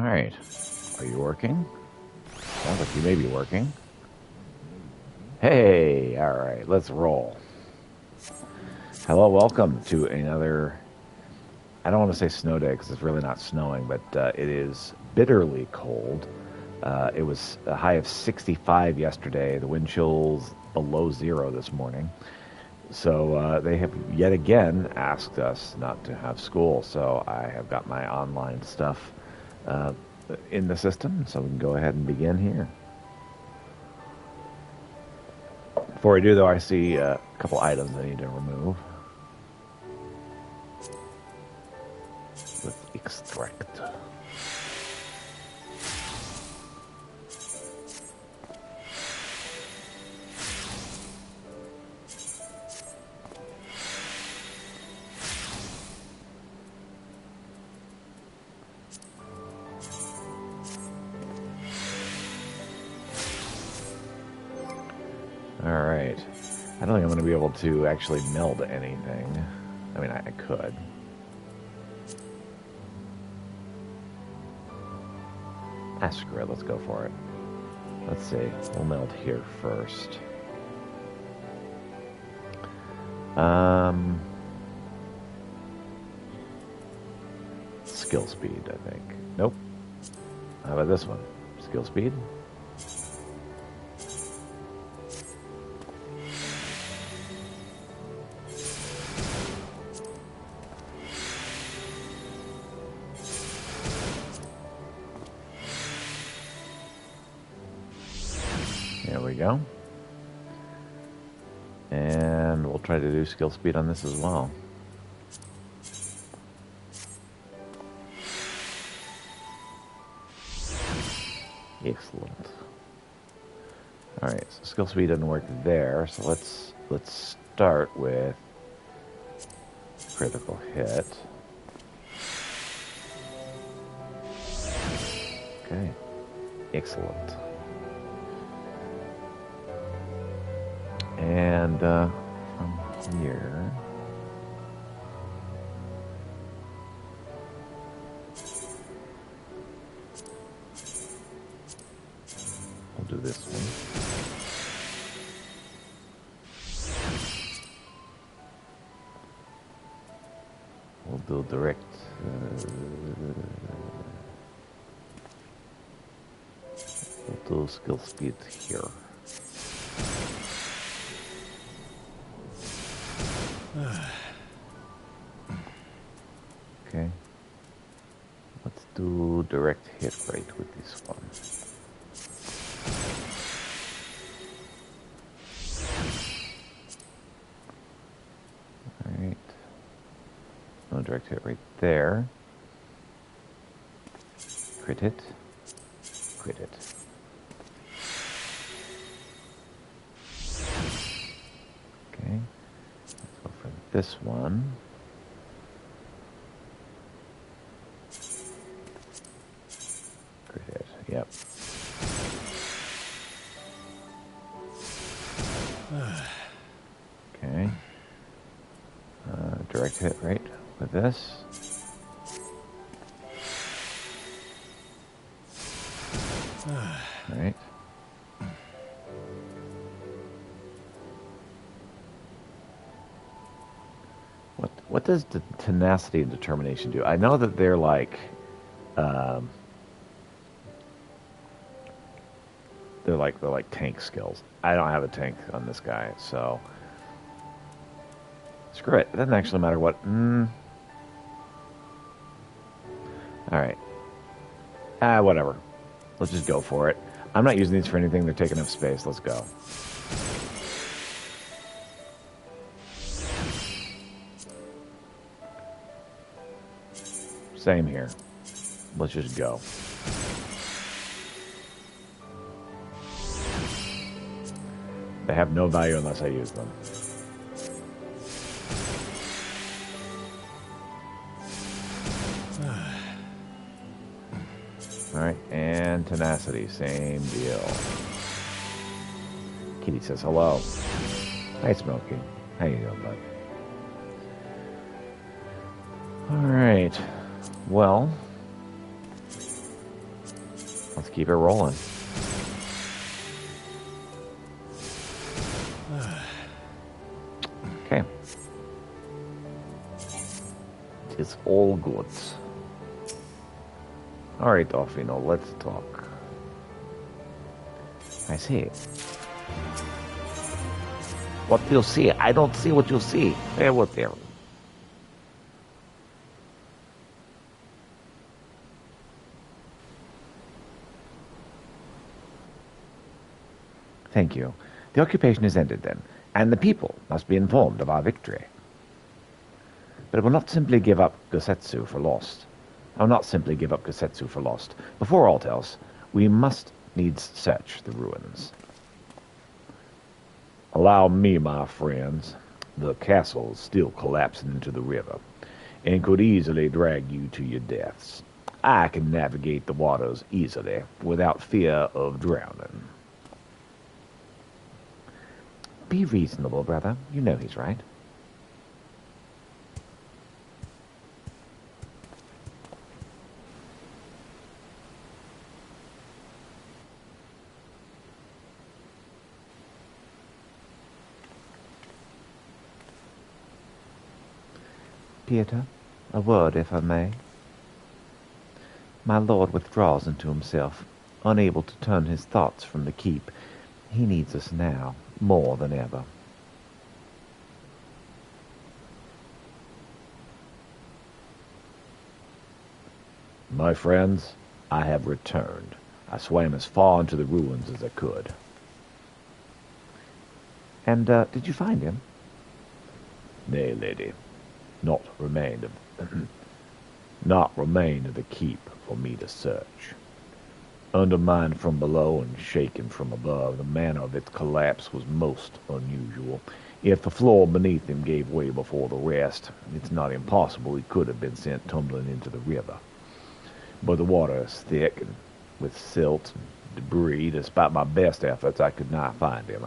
Alright. Are you working? Sounds like you may be working. Hey! Alright, let's roll. Hello, welcome to another... I don't want to say snow day because it's really not snowing, but it is bitterly cold. It was a high of 65 yesterday. The wind chill's below zero this morning. So they have yet again asked us not to have school. So I have got my online stuff in the system, so we can go ahead and begin here. Before we do, though, I see a couple items I need to remove. With extract. Alright. I don't think I'm going to be able to actually meld anything. I mean, I could. Ah, screw it. Let's go for it. Let's see. We'll meld here first. Skill speed, I think. Nope. How about this one? Skill speed? There we go. And we'll try to do skill speed on this as well. Excellent. Alright, so skill speed doesn't work there, so let's start with critical hit. Okay. Excellent. And from here, we'll do this one. We'll do direct. We'll do skill speed here. Okay. Let's do direct hit rate with this one. Alright. No direct hit rate there. Crit hit. Crit hit. Okay. Let's go for this one. Crit hit. Yep. Okay. Direct hit rate with this. Alright. What does the tenacity and determination do? I know that they're like they're like tank skills. I don't have a tank on this guy, so screw it. It doesn't actually matter what. Alright. Whatever. Let's just go for it. I'm not using these for anything. They're taking up space. Let's go. Same here. Let's just go. They have no value unless I use them. Alright, and tenacity, same deal. Kitty says hello. Hi, Smokey. How you doing, bud? Alright. Well, Keep it rolling. Okay. It's all good. All right, Dolphino, let's talk. I see. What do you see? I don't see what you see. There, what there? Thank you. The occupation is ended then, and the people must be informed of our victory. But I will not simply give up Gosetsu for lost. I will not simply give up Gosetsu for lost. Before all else, we must needs search the ruins. Allow me, my friends. The castle is still collapsing into the river, and could easily drag you to your deaths. I can navigate the waters easily, without fear of drowning. Be reasonable, brother. You know he's right. Peter, a word, if I may. My lord withdraws into himself, unable to turn his thoughts from the keep. He needs us now, more than ever. My friends, I have returned. I swam as far into the ruins as I could. And, did you find him? Nay, lady. Not remained of the keep for me to search. Undermined from below and shaken from above, the manner of its collapse was most unusual. If the floor beneath him gave way before the rest, it's not impossible he could have been sent tumbling into the river. But the water is thick and with silt and debris. Despite my best efforts, I could not find him.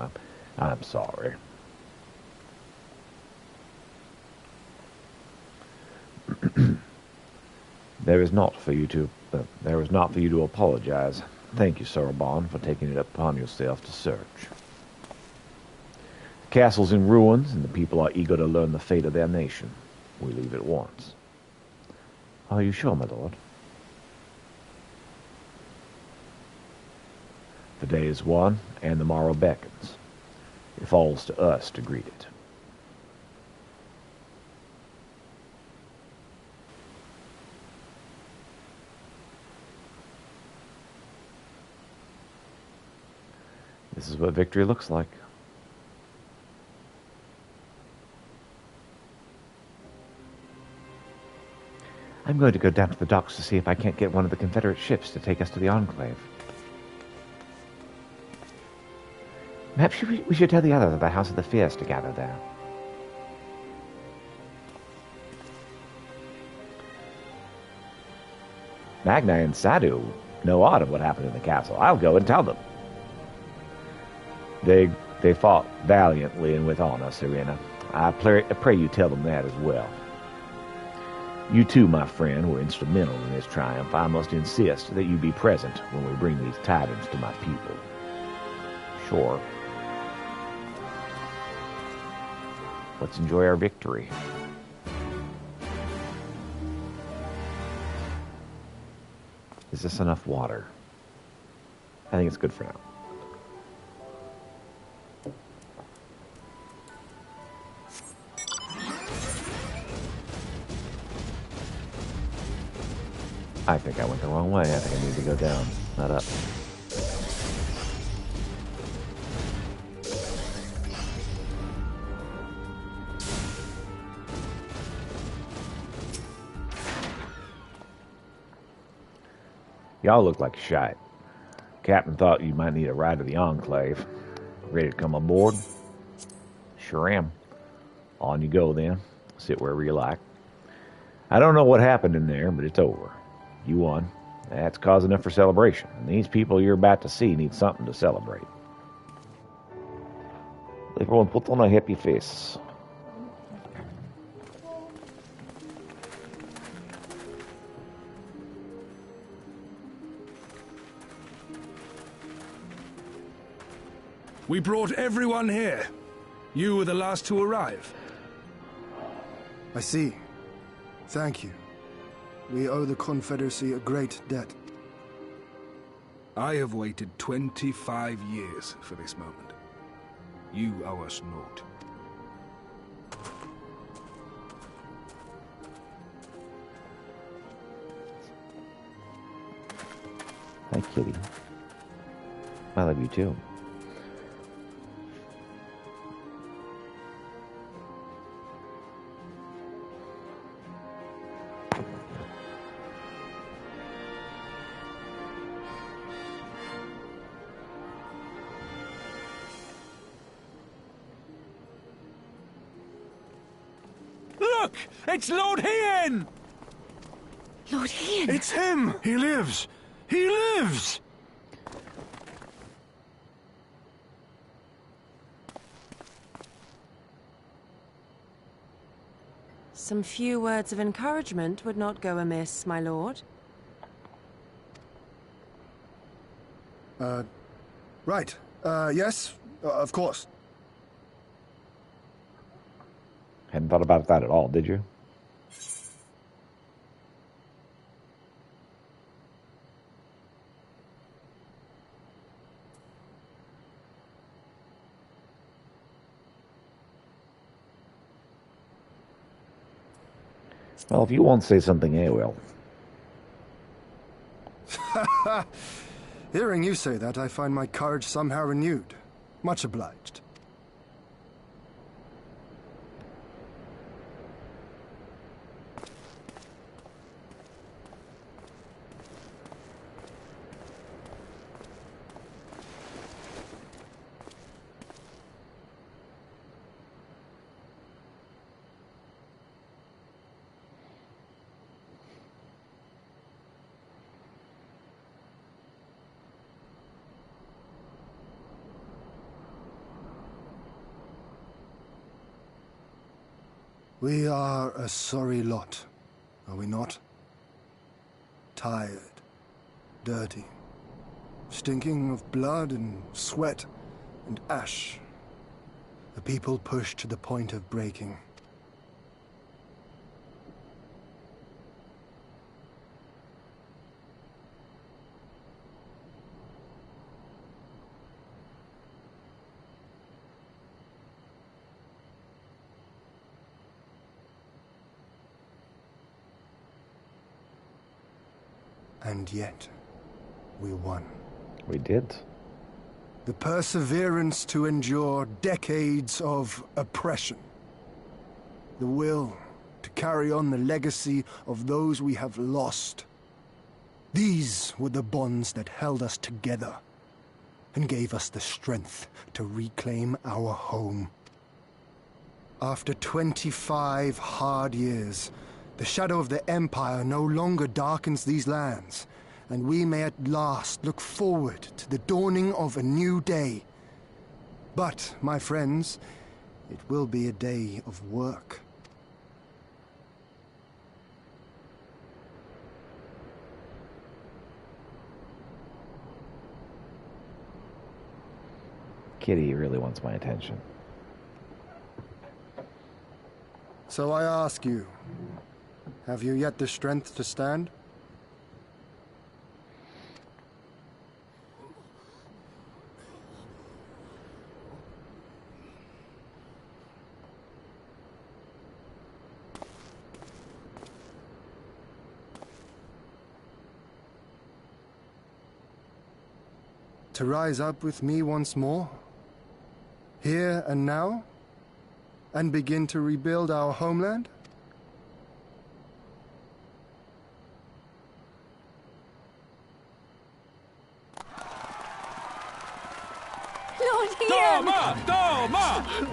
I'm sorry. There is not for you to apologize. Thank you, Sarabon, for taking it upon yourself to search. The castle's in ruins, and the people are eager to learn the fate of their nation. We leave at once. Are you sure, my lord? The day is won, and the morrow beckons. It falls to us to greet it. This is what victory looks like. I'm going to go down to the docks to see if I can't get one of the Confederate ships to take us to the Enclave. Perhaps we should tell the others of the House of the Fierce to gather there. Magna and Sadu know aught of what happened in the castle. I'll go and tell them. They fought valiantly and with honor, Serena. I pray you tell them that as well. You too, my friend, were instrumental in this triumph. I must insist that you be present when we bring these tidings to my people. Sure. Let's enjoy our victory. Is this enough water? I think it's good for now. I think I went the wrong way. I think I need to go down, not up. Y'all look like shite. Captain thought you might need a ride to the Enclave. Ready to come aboard? Sure am. On you go then. Sit wherever you like. I don't know what happened in there, but it's over. You won. That's cause enough for celebration. And these people you're about to see need something to celebrate. Everyone put on a happy face. We brought everyone here. You were the last to arrive. I see. Thank you. We owe the Confederacy a great debt. I have waited 25 years for this moment. You owe us naught. Hi, kitty. I love you too. Look! It's Lord Hien! Lord Hien! It's him! He lives! He lives! Some few words of encouragement would not go amiss, my lord. Right. Yes, of course. Hadn't thought about that at all, did you? Well, if you won't say something, I will. Hearing you say that, I find my courage somehow renewed. Much obliged. We are a sorry lot, are we not? Tired, dirty, stinking of blood and sweat and ash. A people pushed to the point of breaking. And yet, we won. We did. The perseverance to endure decades of oppression. The will to carry on the legacy of those we have lost. These were the bonds that held us together and gave us the strength to reclaim our home. After 25 hard years, the shadow of the Empire no longer darkens these lands, and we may at last look forward to the dawning of a new day. But, my friends, it will be a day of work. Kitty really wants my attention. So I ask you, have you yet the strength to stand? To rise up with me once more? Here and now? And begin to rebuild our homeland? Lord Hien! Doma! Doma!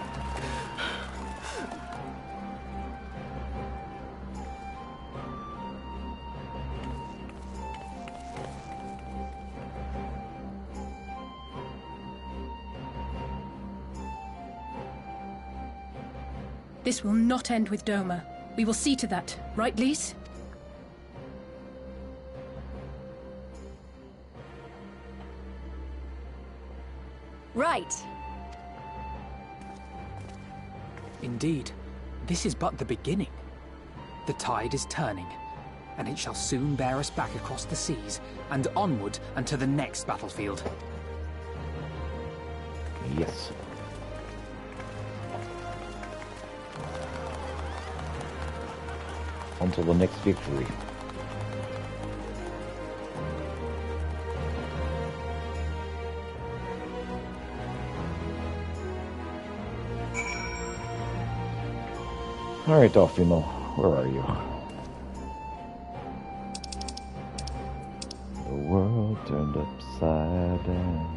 This will not end with Doma. We will see to that, right, Lise? Right. Indeed, this is but the beginning. The tide is turning, and it shall soon bear us back across the seas and onward and to the next battlefield. Yes. Until the next victory. All right, Dolphino, where are you? The world turned upside down.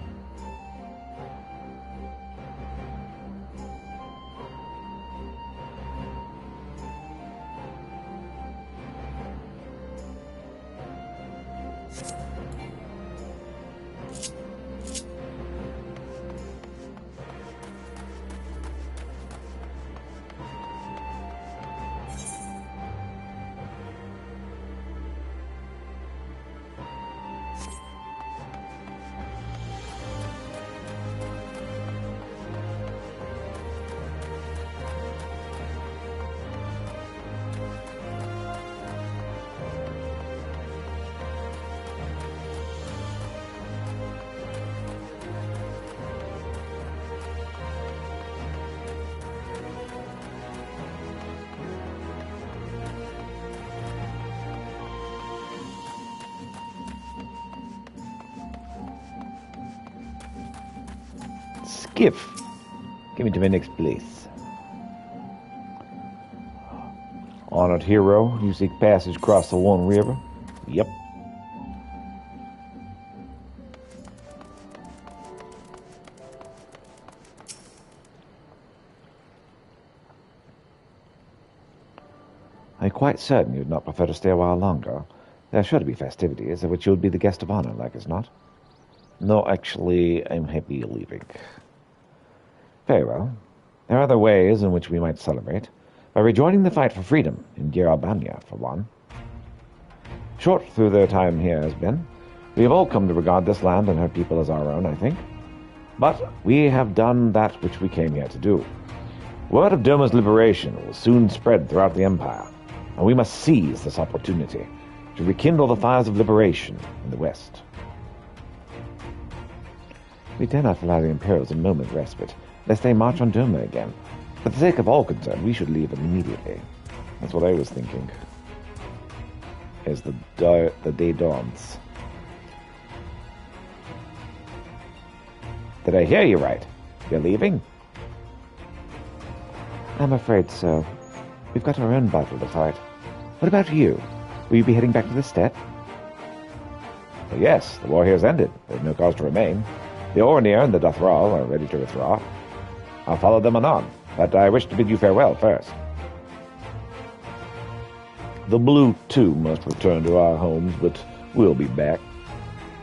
Skiff. Get me to my next place. Honored hero, you seek passage across the One River? Yep. I'm quite certain you'd not prefer to stay a while longer. There are sure to be festivities at which you would be the guest of honor, like as not. No, actually, I'm happy you're leaving. Very well. There are other ways in which we might celebrate. By rejoining the fight for freedom in Albania, for one. Short through their time here has been, we have all come to regard this land and her people as our own, I think. But we have done that which we came here to do. Word of Doma's liberation will soon spread throughout the Empire, and we must seize this opportunity to rekindle the fires of liberation in the West. We dare not allow the Imperials a moment's respite, lest they march on Doma again. For the sake of all concerned, we should leave immediately. That's what I was thinking. As the day dawns. Did I hear you right? You're leaving? I'm afraid so. We've got our own battle to fight. What about you? Will you be heading back to the steppe? Well, yes, the war here has ended. There's no cause to remain. The Ornir and the Dothral are ready to withdraw. I'll follow them anon, but I wish to bid you farewell first. The Blue, too, must return to our homes, but we'll be back.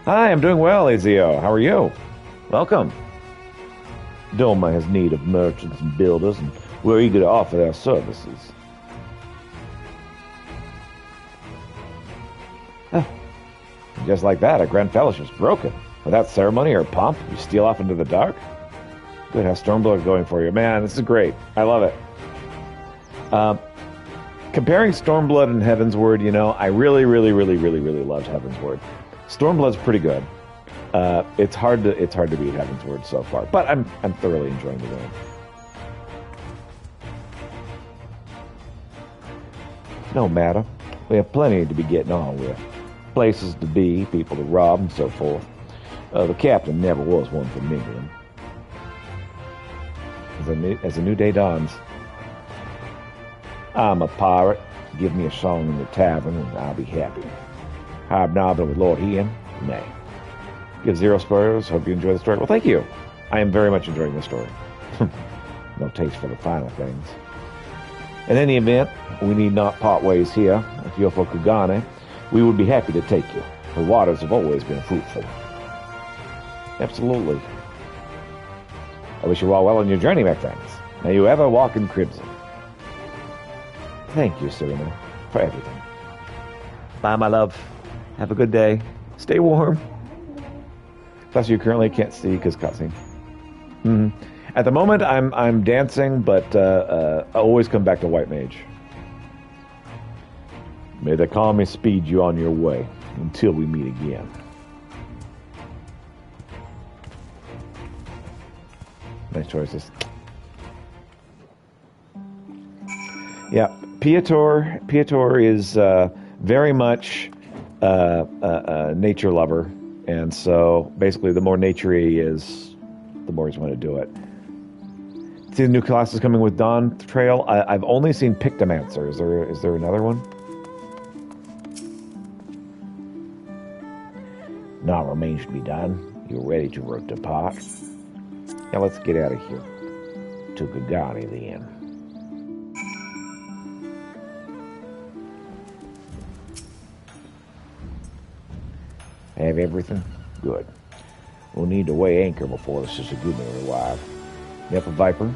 Hi, I'm doing well, Ezio. How are you? Welcome. Doma has need of merchants and builders, and we're eager to offer their services. Just like that, a grand fellowship's broken. Without ceremony or pomp, you steal off into the dark? Good, how's Stormblood going for you? Man, this is great. I love it. Comparing Stormblood and Heavensward, you know, I really loved Heavensward. Stormblood's pretty good. It's hard to beat Heavensward so far, but I'm thoroughly enjoying the game. No matter. We have plenty to be getting on with. Places to be, people to rob, and so forth. The captain never was one for mingling. As a new day dawns, I'm a pirate. Give me a song in the tavern, and I'll be happy. Hobnobbing with Lord Ian? Nay. Give 0 spoilers. Hope you enjoy the story. Well, thank you. I am very much enjoying the story. No taste for the finer things. In any event, we need not part ways here. If you're for Kugane, we would be happy to take you. The waters have always been fruitful. Absolutely. I wish you all well on your journey, my friends. May you ever walk in crimson. Thank you, Serena, for everything. Bye, my love. Have a good day. Stay warm. Plus, you currently can't see because cutscene. At the moment, I'm dancing, but I always come back to White Mage. May the Kami speed you on your way until we meet again. Nice choices. Yeah, Piotr is very much a nature lover, and so basically, the more nature he is, the more he's going to do it. See the new classes coming with Dawn Trail. I've only seen Pictomancer. Is there another one? Now remains to be done. You're ready to depart. Now let's get out of here. To Kagani then. Have everything? Good. We'll need to weigh anchor before the Sisagumi arrive. Yep, a Viper.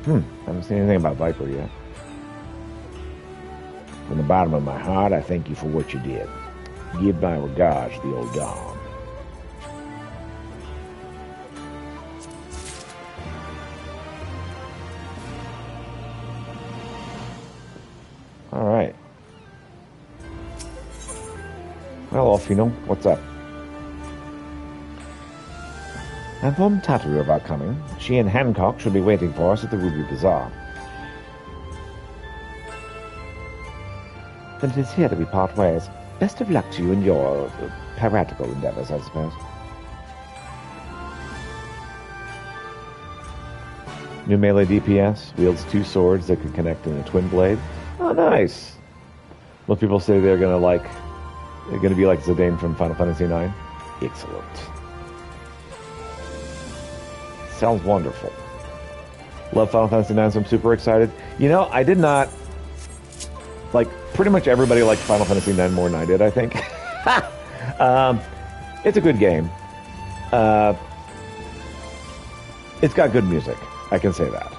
Haven't seen anything about Viper yet. From the bottom of my heart, I thank you for what you did. Give my regards to the old Don. All right. Well, Alfino, what's up? I informed Tataru of our coming. She and Hancock should be waiting for us at the Ruby Bazaar. Then it is here that we part ways. Best of luck to you in your piratical endeavors, I suppose. New melee DPS wields 2 swords that can connect in a twin blade. Oh, nice! Most people say they're going to be like Zidane from Final Fantasy IX. Excellent. Sounds wonderful. Love Final Fantasy IX, so I'm super excited. You know, I did not... pretty much everybody liked Final Fantasy IX more than I did, I think. It's a good game. It's got good music. I can say that.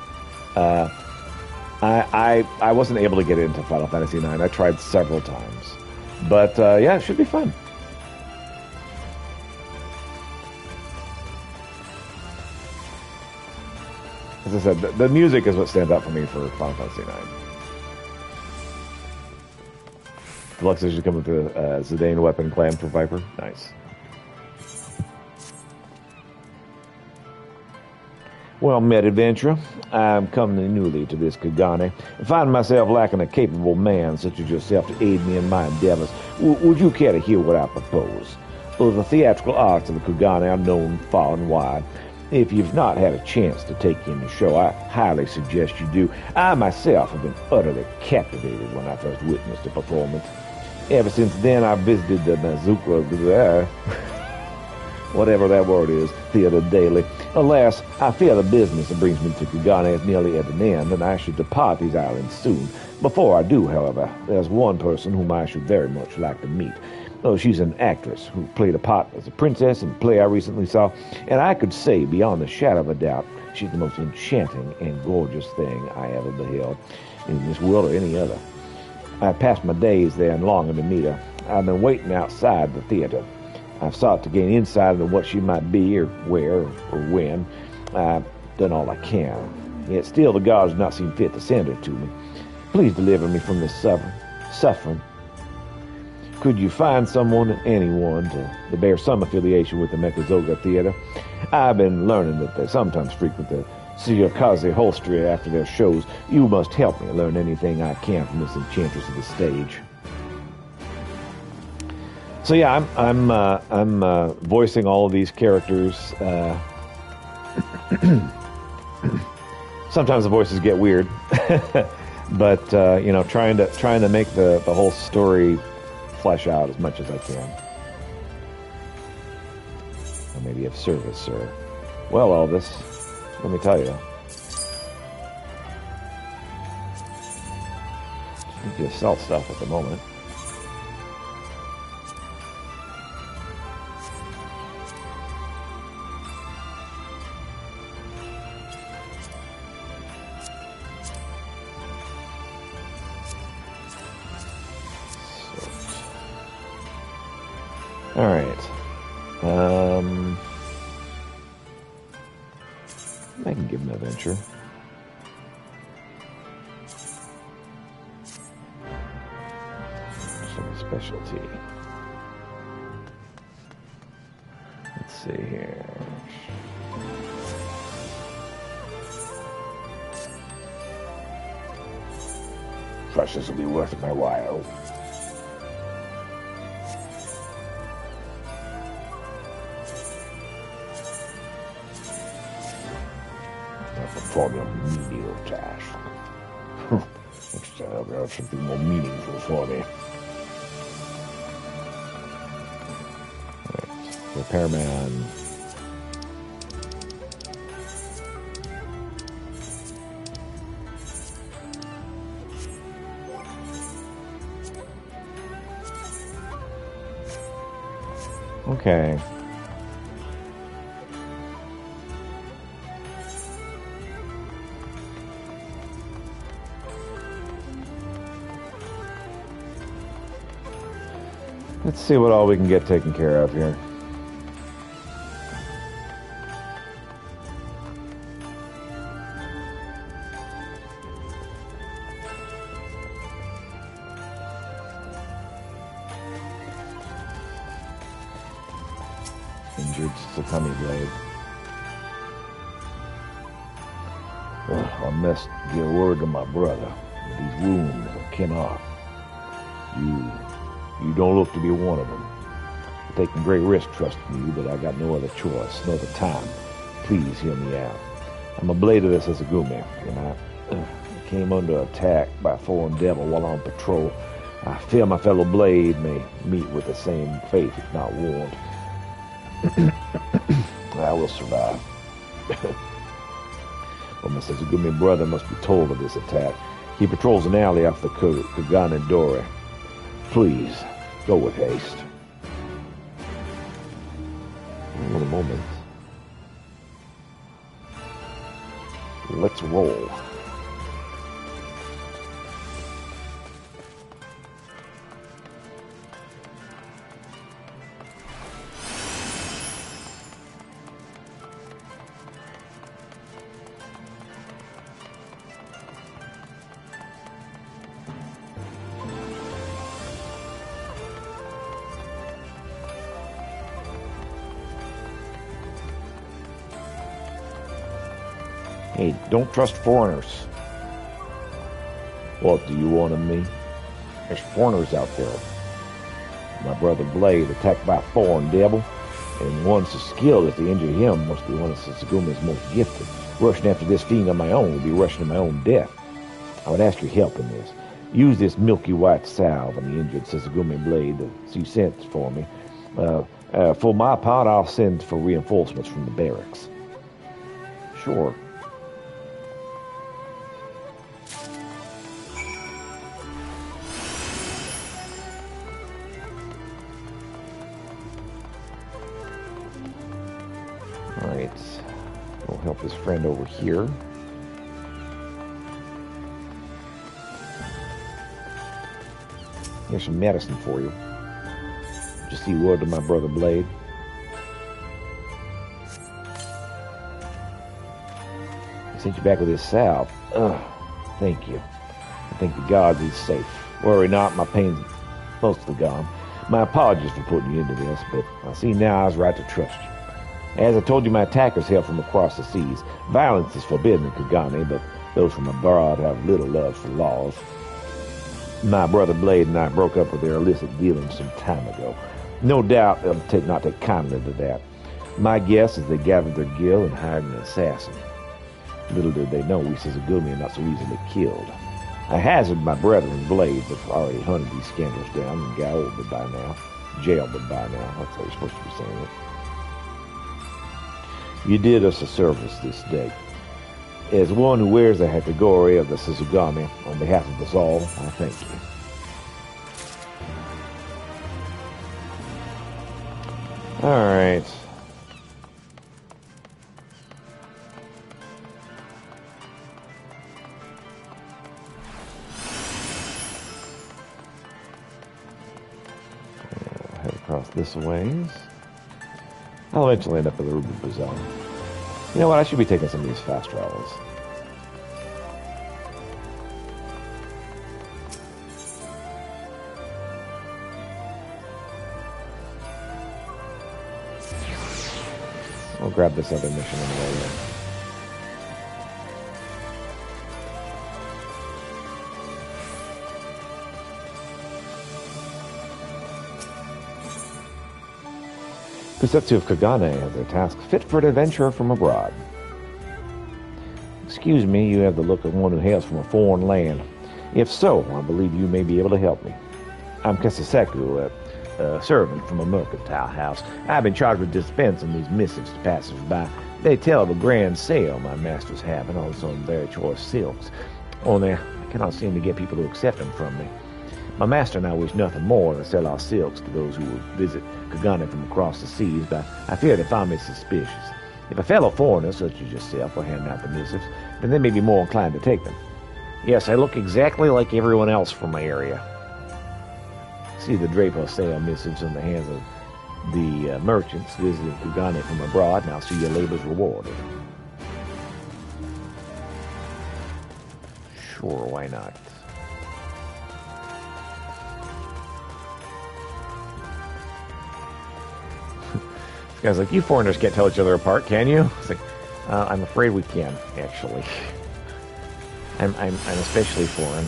I wasn't able to get into Final Fantasy IX. I tried several times. But, yeah, it should be fun. As I said, the music is what stands out for me for Final Fantasy IX. Deluxe is coming with the Zidane weapon clan for Viper. Nice. Well met, adventurer. I'm coming newly to this Kagane and find myself lacking a capable man such as yourself to aid me in my endeavors. Would you care to hear what I propose? Well, the theatrical arts of the Kagane are known far and wide. If you've not had a chance to take in the show, I highly suggest you do. I myself have been utterly captivated when I first witnessed the performance. Ever since then, I've visited the Mazuka, whatever that word is, theater daily. Alas, I fear the business that brings me to Kagane is nearly at an end, and I should depart these islands soon. Before I do, however, there's one person whom I should very much like to meet. Oh, she's an actress who played a part as a princess in a play I recently saw, and I could say beyond a shadow of a doubt she's the most enchanting and gorgeous thing I ever beheld in this world or any other. I've passed my days there and longing to meet her. I've been waiting outside the theater. I've sought to gain insight into what she might be, or where, or when. I've done all I can. Yet still the gods do not seem fit to send her to me. Please deliver me from this suffering. Could you find someone, anyone, to bear some affiliation with the Mekazoga Theater? I've been learning that they sometimes frequent the Tsuyakaze Holstria after their shows. You must help me learn anything I can from this enchantress of the stage. So yeah, I'm voicing all of these characters. Sometimes the voices get weird, but trying to make the whole story flesh out as much as I can. Or maybe of service, or well, Elvis, let me tell you, you just sell stuff at the moment. All right. adventure. Some specialty. Let's see here. Trust this will be worth my while. Perform your menial task. Next time I'll have something more meaningful for me. Right. Repairman. Okay. Let's see what all we can get taken care of here. Injured Sakami blade. I must give word to my brother. These wounds are off. You don't look to be one of them. I'm taking great risk trusting you, but I got no other choice, no other time. Please hear me out. I'm a blade of the Sasagumi, and I came under attack by a foreign devil while on patrol. I fear my fellow blade may meet with the same fate if not warned. I will survive. But my Sasagumi brother must be told of this attack. He patrols an alley off the Kagane Dore. Please, go with haste. Wait a moment. Let's roll. Hey, don't trust foreigners. What do you want of me? There's foreigners out there. My brother Blade attacked by a foreign devil, and one so skilled that to injure him must be one of Sasagumi's most gifted. Rushing after this fiend on my own would be rushing to my own death. I would ask your help in this. Use this milky white salve on the injured Sasagumi Blade that you sent for me. For my part, I'll send for reinforcements from the barracks. Sure. Alright, we'll help his friend over here. Here's some medicine for you. Just see word to my brother Blade. I sent you back with this salve. Thank you. I think the gods he's safe. Worry not, my pain's mostly gone. My apologies for putting you into this, but I see now I was right to trust you. As I told you, my attackers hail from across the seas. Violence is forbidden in Kagane, but those from abroad have little love for laws. My brother Blade and I broke up with their illicit dealings some time ago. No doubt they'll not take kindly to that. My guess is they gathered their gil and hired an assassin. Little did they know we Sasagumi are not so easily killed. I hazard my brethren Blades have already hunted these scandals down and gaoled them by now. Jailed them by now. That's how you're supposed to be saying it. You did us a service this day. As one who wears the Hakagori of the Sasagami, on behalf of us all, I thank you. Alright. Head across this ways. I'll eventually end up at the Ruby Bazaar. You know what? I should be taking some of these fast travels. We'll grab this other mission on the way in. Kusetsu of Kagane has a task fit for an adventurer from abroad. Excuse me, you have the look of one who hails from a foreign land. If so, I believe you may be able to help me. I'm Kesaseku, a servant from a mercantile house. I've been charged with dispensing these missives to passers-by. They tell of a grand sale my master's having on some very choice silks. Only I cannot seem to get people to accept them from me. My master and I wish nothing more than to sell our silks to those who would visit Kagane from across the seas, but I fear they find me suspicious. If a fellow foreigner such as yourself were handing out the missives, then they may be more inclined to take them. Yes, I look exactly like everyone else from my area. See the draper sale missives in the hands of the merchants visiting Kagane from abroad, and I'll see your labors rewarded. Sure, why not? This guy's like, you foreigners can't tell each other apart, can you? It's like, I'm afraid we can, actually. I'm especially foreign.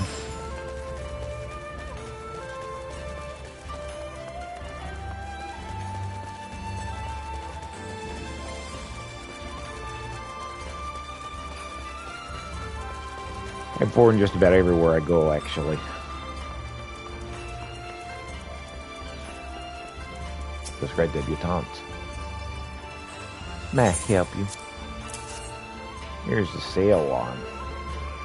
I'm foreign just about everywhere I go, actually. Those great debutantes. May I help you? Here's the sale one.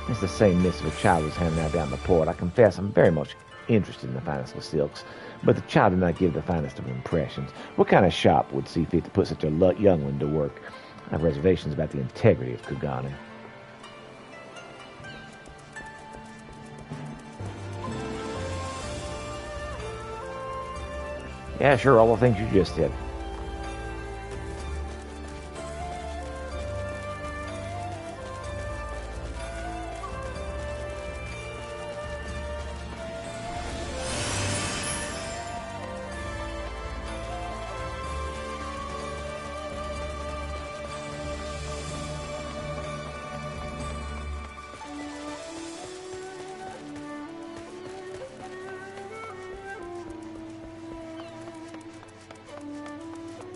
It's the same missive a child was handing out down the port. I confess I'm very much interested in the finest of silks, but the child did not give the finest of impressions. What kind of shop would see fit to put such a young one to work? I have reservations about the integrity of Kagane. Yeah, sure, all the things you just said.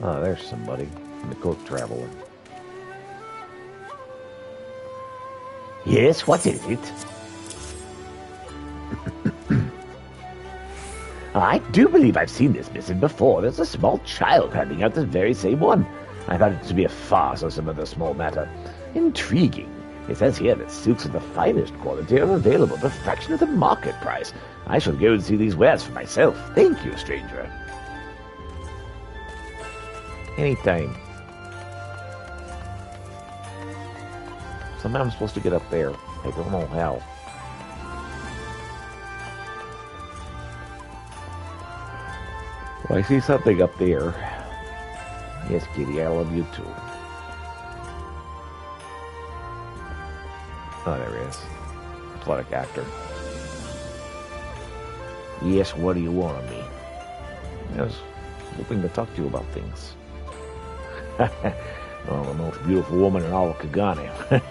Oh, there's somebody in the court traveler. Yes, what is it? I do believe I've seen this missive before. There's a small child handing out this very same one. I thought it to be a farce or some other small matter. Intriguing. It says here that silks of the finest quality are available at a fraction of the market price. I shall go and see these wares for myself. Thank you, stranger. Anytime. Somehow I'm supposed to get up there. I don't know how. Well, I see something up there. Yes, kitty, I love you too. Oh, there he is. Athletic actor. Yes, what do you want of me? I was hoping to talk to you about things. Well, the most beautiful woman in all of Kagane.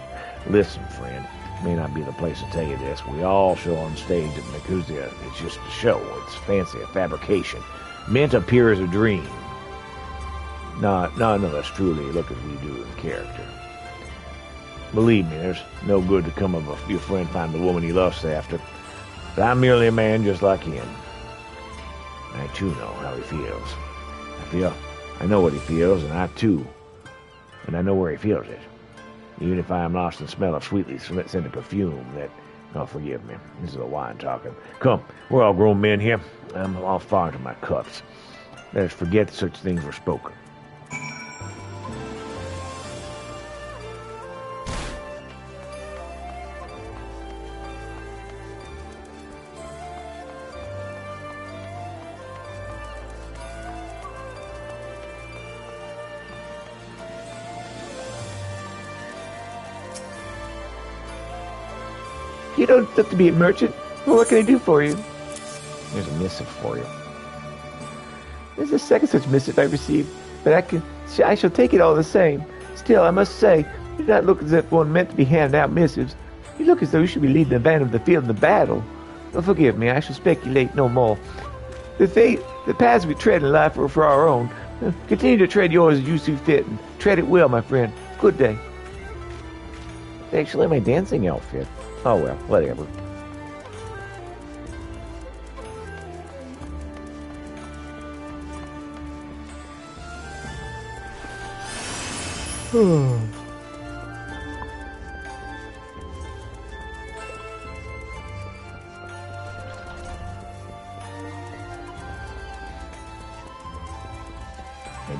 Listen, friend, it may not be the place to tell you this. We all show on stage at Nakusia. It's just a show. It's fancy, a fabrication. Meant to appear as a dream. None of us truly look as we do in character. Believe me, there's no good to come of your friend finding the woman he lusts after. But I'm merely a man just like him. I too know how he feels. I know what he feels, and I know where he feels it. Even if I am lost in smell of sweetly scented perfume that... Oh, forgive me. This is a wine talking. Come, we're all grown men here. I'm all far into my cups. Let us forget that such things were spoken. You don't look to be a merchant. Well, what can I do for you? Here's a missive for you. This is the second such missive I received, but I shall take it all the same. Still, I must say, you do not look as if one meant to be handing out missives. You look as though you should be leading the van of the field in the battle. Well, forgive me, I shall speculate no more. The paths we tread in life are for our own. Continue to tread yours as you see fit, and tread it well, my friend. Good day. They actually have my dancing outfit. Oh well, whatever. I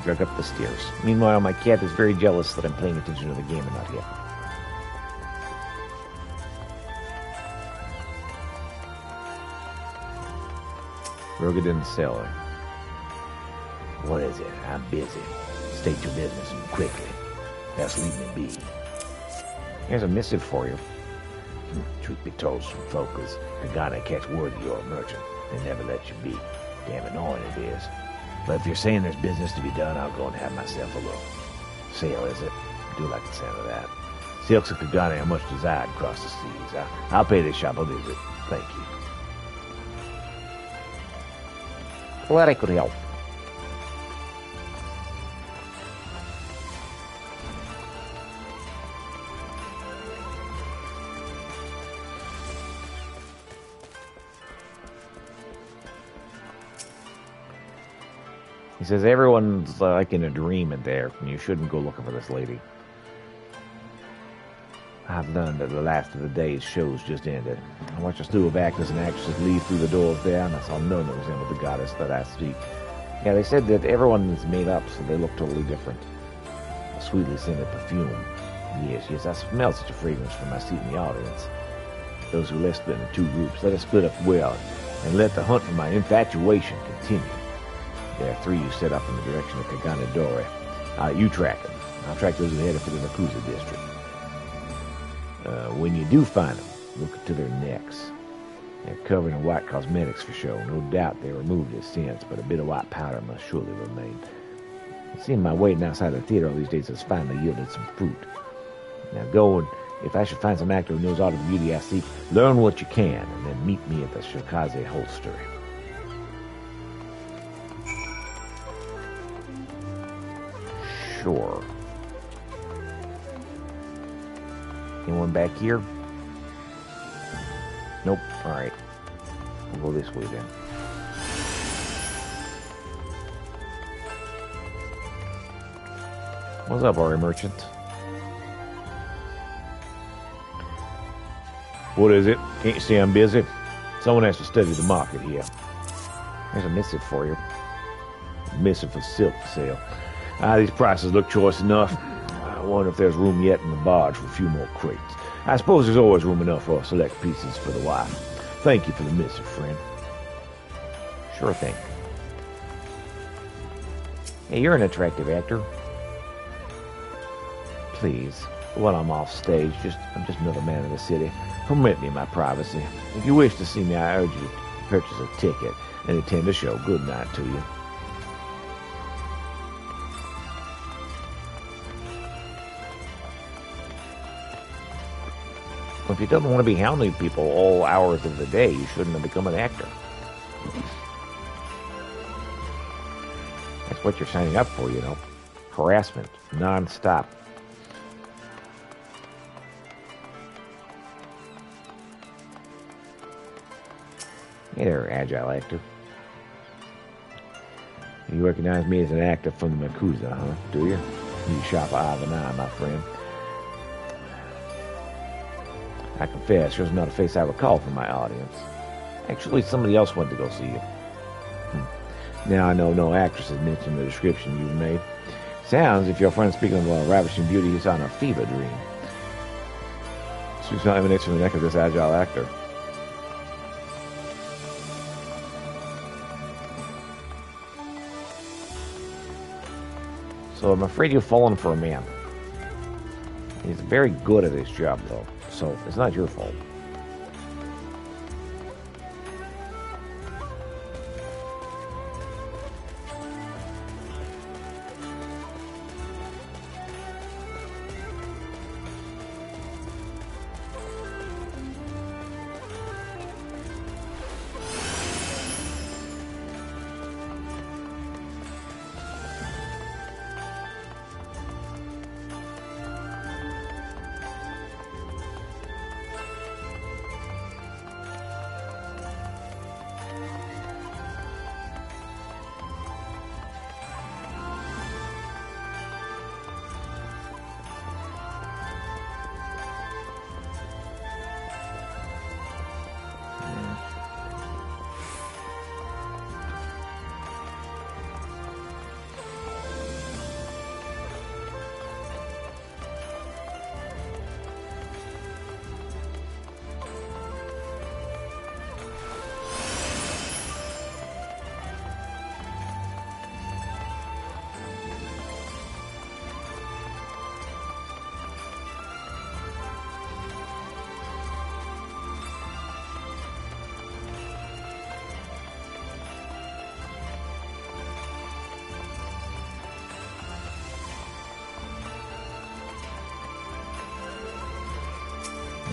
drug up the stairs. Meanwhile, my cat is very jealous that I'm paying attention to the game and not him. Rogadin Sailor. What is it? I'm busy. State your business and quickly. That's leave me be. Here's a missive for you. Truth be told, some folks, Kagane catch word you're a merchant. They never let you be. Damn annoying it is. But if you're saying there's business to be done, I'll go and have myself a look. Sale, is it? I do like the sound of that. Silks of Kagane are much desired across the seas. I'll pay this shop a visit. Thank you. Glad I could help. He says everyone's like in a dream in there, and you shouldn't go looking for this lady. I've learned that the last of the day's shows just ended. I watched a slew of actors and actresses leave through the doors there, and I saw none that resembled the goddess that I speak. Yeah, they said that everyone is made up, so they look totally different. A sweetly scented perfume. Yes, I smell such a fragrance from my seat in the audience. Those who left split into two groups. Let us split up well, and let the hunt for my infatuation continue. There are three who set off in the direction of Kagane Dore. You track them. I'll track those who headed for the Nakusa district. When you do find them, look to their necks. They're covered in white cosmetics for show. No doubt they removed it since, but a bit of white powder must surely remain. It seems my waiting outside the theater all these days has finally yielded some fruit. Now go and, if I should find some actor who knows all of the beauty I seek, learn what you can, and then meet me at the Shikaze Holster. Sure. Anyone back here? Nope. Alright. We'll go this way then. What's up, Ari Merchant? What is it? Can't you see I'm busy? Someone has to study the market here. There's a missive for you. A missive for silk for sale. These prices look choice enough. I wonder if there's room yet in the barge for a few more crates. I suppose there's always room enough for select pieces for the wife. Thank you for the missive, friend. Sure thing. Hey, you're an attractive actor. Please, while I'm off stage, I'm just another man in the city. Permit me my privacy. If you wish to see me, I urge you to purchase a ticket and attend the show. Good night to you. If you don't want to be hounding people all hours of the day, you shouldn't have become an actor. That's what you're signing up for, you know. Harassment, non-stop. Hey there, agile actor. You recognize me as an actor from the Makuza, huh? Do you? You shop eye of an eye, my friend. I confess, yours is not a face I recall from my audience. Actually, somebody else went to go see you. Now I know no actress has mentioned the description you've made. Sounds, if your friend speaking of a ravishing beauty, he's on a fever dream. She's not even itching the neck of this agile actor. So I'm afraid you've fallen for a man. He's very good at his job, though, so it's not your fault.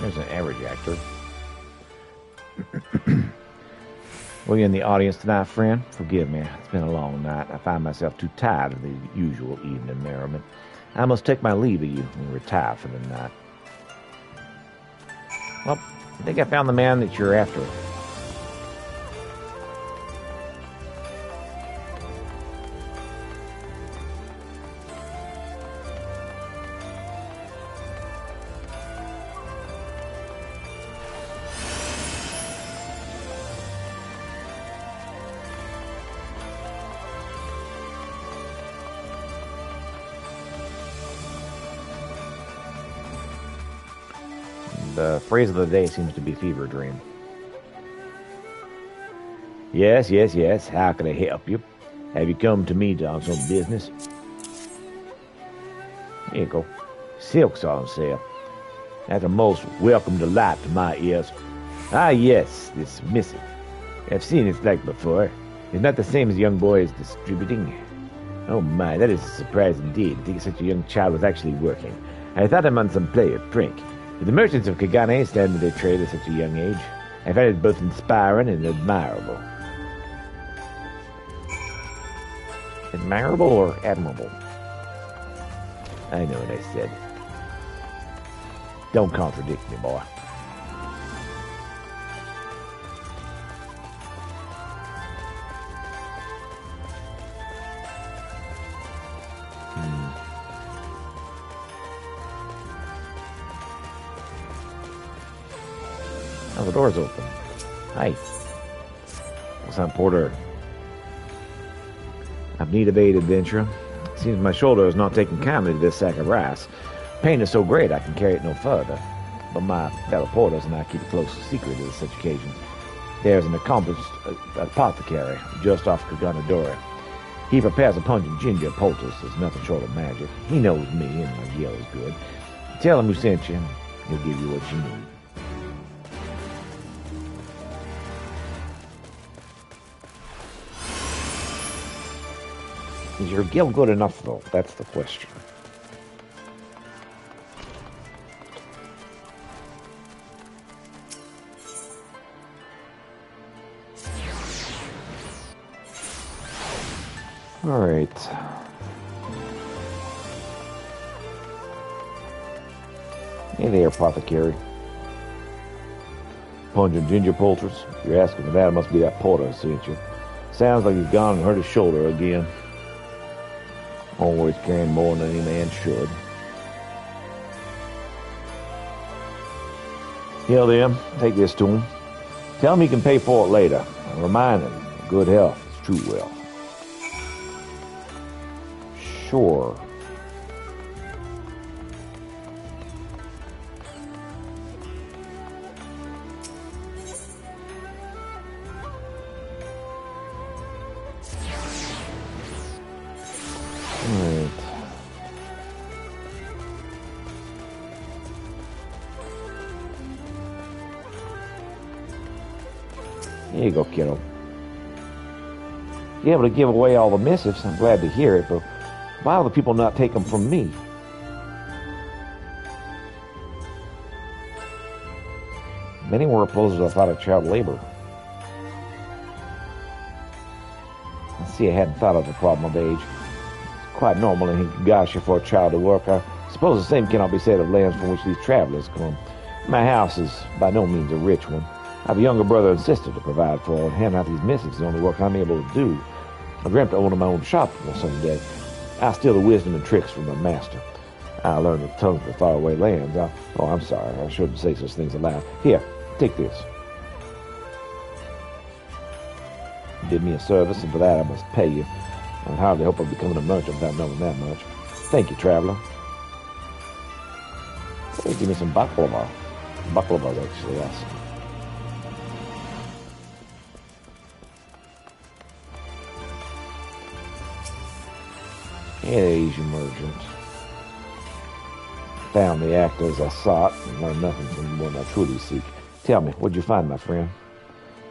There's an average actor. Well, you in the audience tonight, friend? Forgive me. It's been a long night. I find myself too tired of the usual evening merriment. I must take my leave of you and retire for the night. Well, I think I found the man that you're after. The phrase of the day seems to be fever dream. Yes. How can I help you? Have you come to me on some business? Here you go. Silk's on sale. That's a most welcome delight to my ears. Ah, yes, this missive. I've seen its like before. It's not the same as the young boy is distributing. Oh my, that is a surprise indeed. I think such a young child was actually working. I thought him on some play or prank. But the merchants of Kagane stand to their trade at such a young age. I find it both inspiring and admirable. Admirable or admirable? I know what I said. Don't contradict me, boy. Oh, the door's open. Hi. What's up, Porter? I've need of aid, adventurer. Seems my shoulder is not taking kindly to this sack of rice. Pain is so great I can carry it no further. But my fellow porters and I keep a close secret at such occasions. There's an accomplished apothecary just off Kaganadora. He prepares a pungent ginger poultice that's nothing short of magic. He knows me, and my yell is good. Tell him who sent you, and he'll give you what you need. Is your guild good enough, though? That's the question. All right. Hey there, apothecary. Pungent ginger poultice. If you're asking for that, it must be that porter who sent you. Sounds like he's gone and hurt his shoulder again. Always carrying more than any man should. Tell them, take this to him. Tell him he can pay for it later. And remind him, good health is true wealth. Sure. Alright. Here you go, kiddo. You're able to give away all the missives. I'm glad to hear it, but why will the people not take them from me? Many were opposed to the thought of child labor. I see I hadn't thought of the problem of age. It's quite normal in Higashi for a child to work. I suppose the same cannot be said of lands from which these travelers come. My house is by no means a rich one. I have a younger brother and sister to provide for, and handing out these missives is the only work I'm able to do. I dreamt of owning my own shop someday. I steal the wisdom and tricks from my master. I learned the tongue of the faraway lands. I'm sorry, I shouldn't say such things aloud. Here, take this. You did me a service, and for that I must pay you. I hardly hope of becoming a merchant without knowing that much. Thank you, traveler. Hey, give me some baklava. Baklava is actually awesome. Yeah, Asian merchant. Found the act as I sought and learned nothing from the one I truly seek. Tell me, what'd you find, my friend?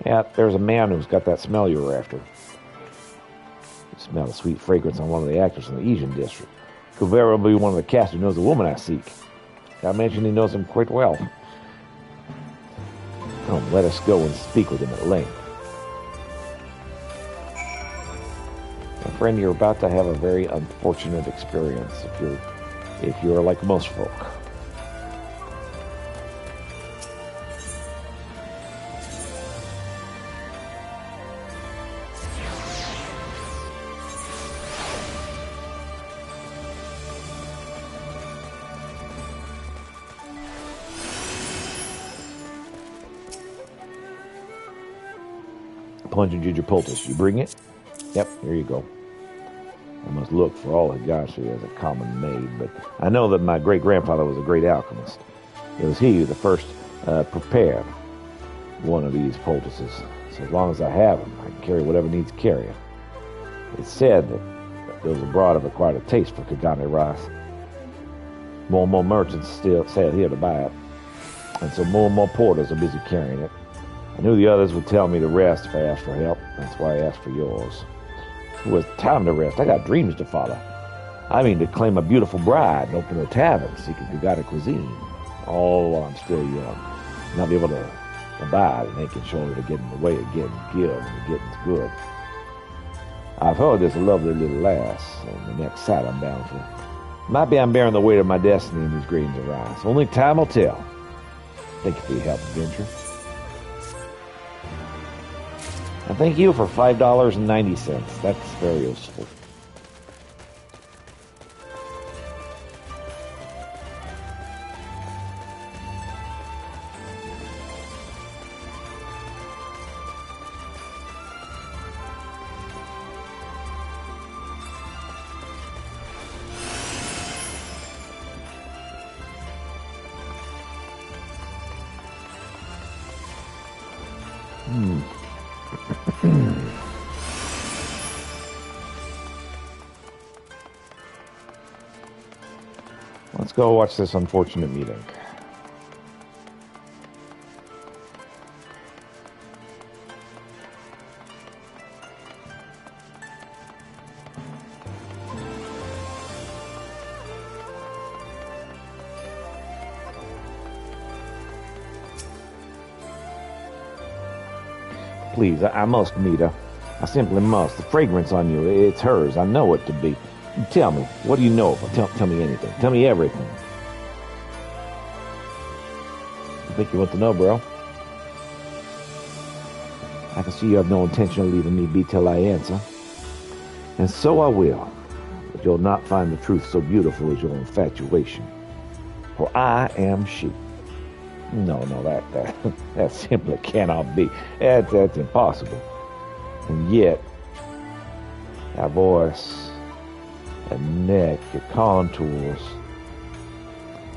Yeah, there's a man who's got that smell you were after. You smell the sweet fragrance on one of the actors in the Asian district. Could very well be one of the cast who knows the woman I seek. I mentioned he knows him quite well. Come, let us go and speak with him at length. My friend, you're about to have a very unfortunate experience if you're like most folk. Punch and ginger poultice. You bring it? Yep, here you go. I must look for all Higashi as a common maid, but I know that my great-grandfather was a great alchemist. It was he who the first prepared one of these poultices. So as long as I have them, I can carry whatever needs carrying. It's said that those abroad have acquired a taste for Kagane rice. More and more merchants still sail here to buy it, and so more and more porters are busy carrying it. I knew the others would tell me the rest if I asked for help. That's why I asked for yours. It was time to rest. I got dreams to follow. I mean to claim a beautiful bride and open a tavern, seeking Kagane cuisine. All while I'm still young. Not be able to abide and making sure to get in the way of getting killed when the getting's good. I've heard there's a lovely little lass on the next site I'm bound for. Might be I'm bearing the weight of my destiny in these grains of rice. Only time will tell. Thank you for your help, adventure. And thank you for $5.90. That's very useful. Let's go watch this unfortunate meeting. Please, I must meet her. I simply must. The fragrance on you, it's hers. I know it to be. Tell me, what do you know of her? Tell me anything. Tell me everything. I think you want to know, bro. I can see you have no intention of leaving me be till I answer. And so I will. But you'll not find the truth so beautiful as your infatuation. For I am she. No, that simply cannot be. That's impossible. And yet, that voice, that neck, your contours.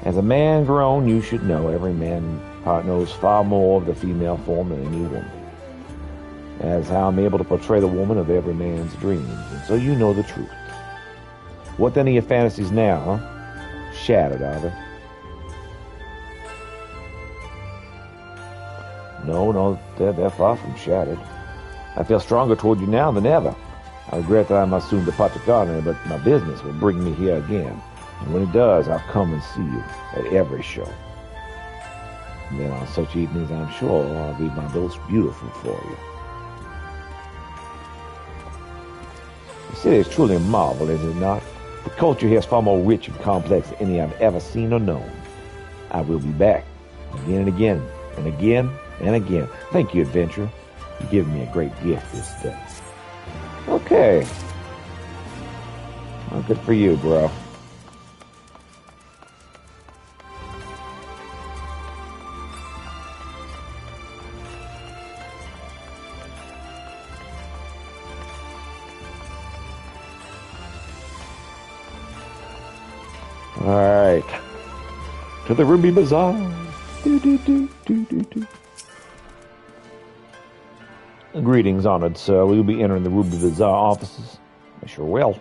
As a man grown, you should know every man knows far more of the female form than any woman. As how I'm able to portray the woman of every man's dreams. And so you know the truth. What then are your fantasies now, huh? Shattered, are they? No, they're far from shattered. I feel stronger toward you now than ever. I regret that I must soon depart to Kagane, but my business will bring me here again. And when it does, I'll come and see you at every show. And then on such evenings, I'm sure I'll be my most beautiful for you. The city is truly a marvel, is it not? The culture here is far more rich and complex than any I've ever seen or known. I will be back again and again and again and again. Thank you, adventurer. You've given me a great gift this day. Okay. Well, good for you, bro. All right. To the Ruby Bazaar. Greetings, honored sir. Will you be entering the Ruby Bazaar offices? I sure will.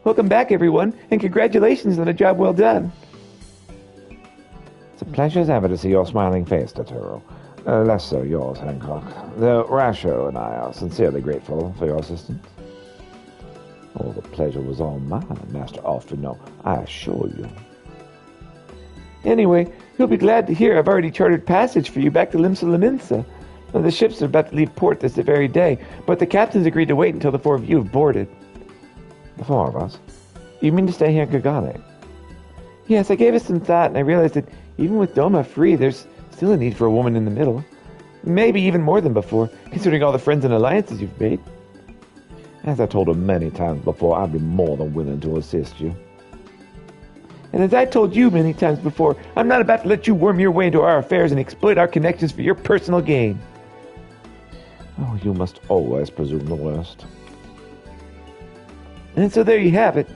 Welcome back, everyone, and congratulations on a job well done. It's a pleasure as ever to see your smiling face, Totoro. Less so yours, Hancock. Though Rasho and I are sincerely grateful for your assistance. Oh, the pleasure was all mine, Master Alfino, I assure you. Anyway, you'll be glad to hear I've already chartered passage for you back to Limsa Laminsa. The ships are about to leave port this very day, but the captain's agreed to wait until the four of you have boarded. The four of us? You mean to stay here in Kagane? Yes, I gave it some thought, and I realized that even with Doma free, there's still a need for a woman in the middle. Maybe even more than before, considering all the friends and alliances you've made. As I told her many times before, I'd be more than willing to assist you. And as I told you many times before, I'm not about to let you worm your way into our affairs and exploit our connections for your personal gain. Oh, you must always presume the worst. And so there you have it.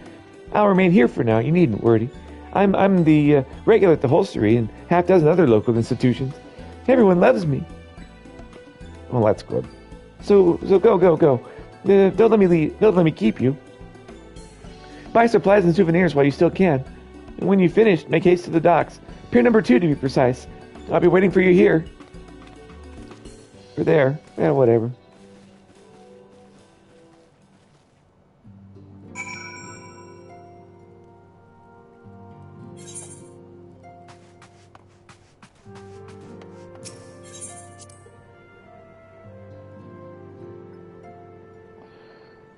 I'll remain here for now, you needn't worry. I'm the regular at the holstery and half dozen other local institutions. Everyone loves me. Well, that's good. So go. Don't let me keep you. Buy supplies and souvenirs while you still can. And when you finish, make haste to the docks. Pier number 2 to be precise. I'll be waiting for you here. Or there. Whatever.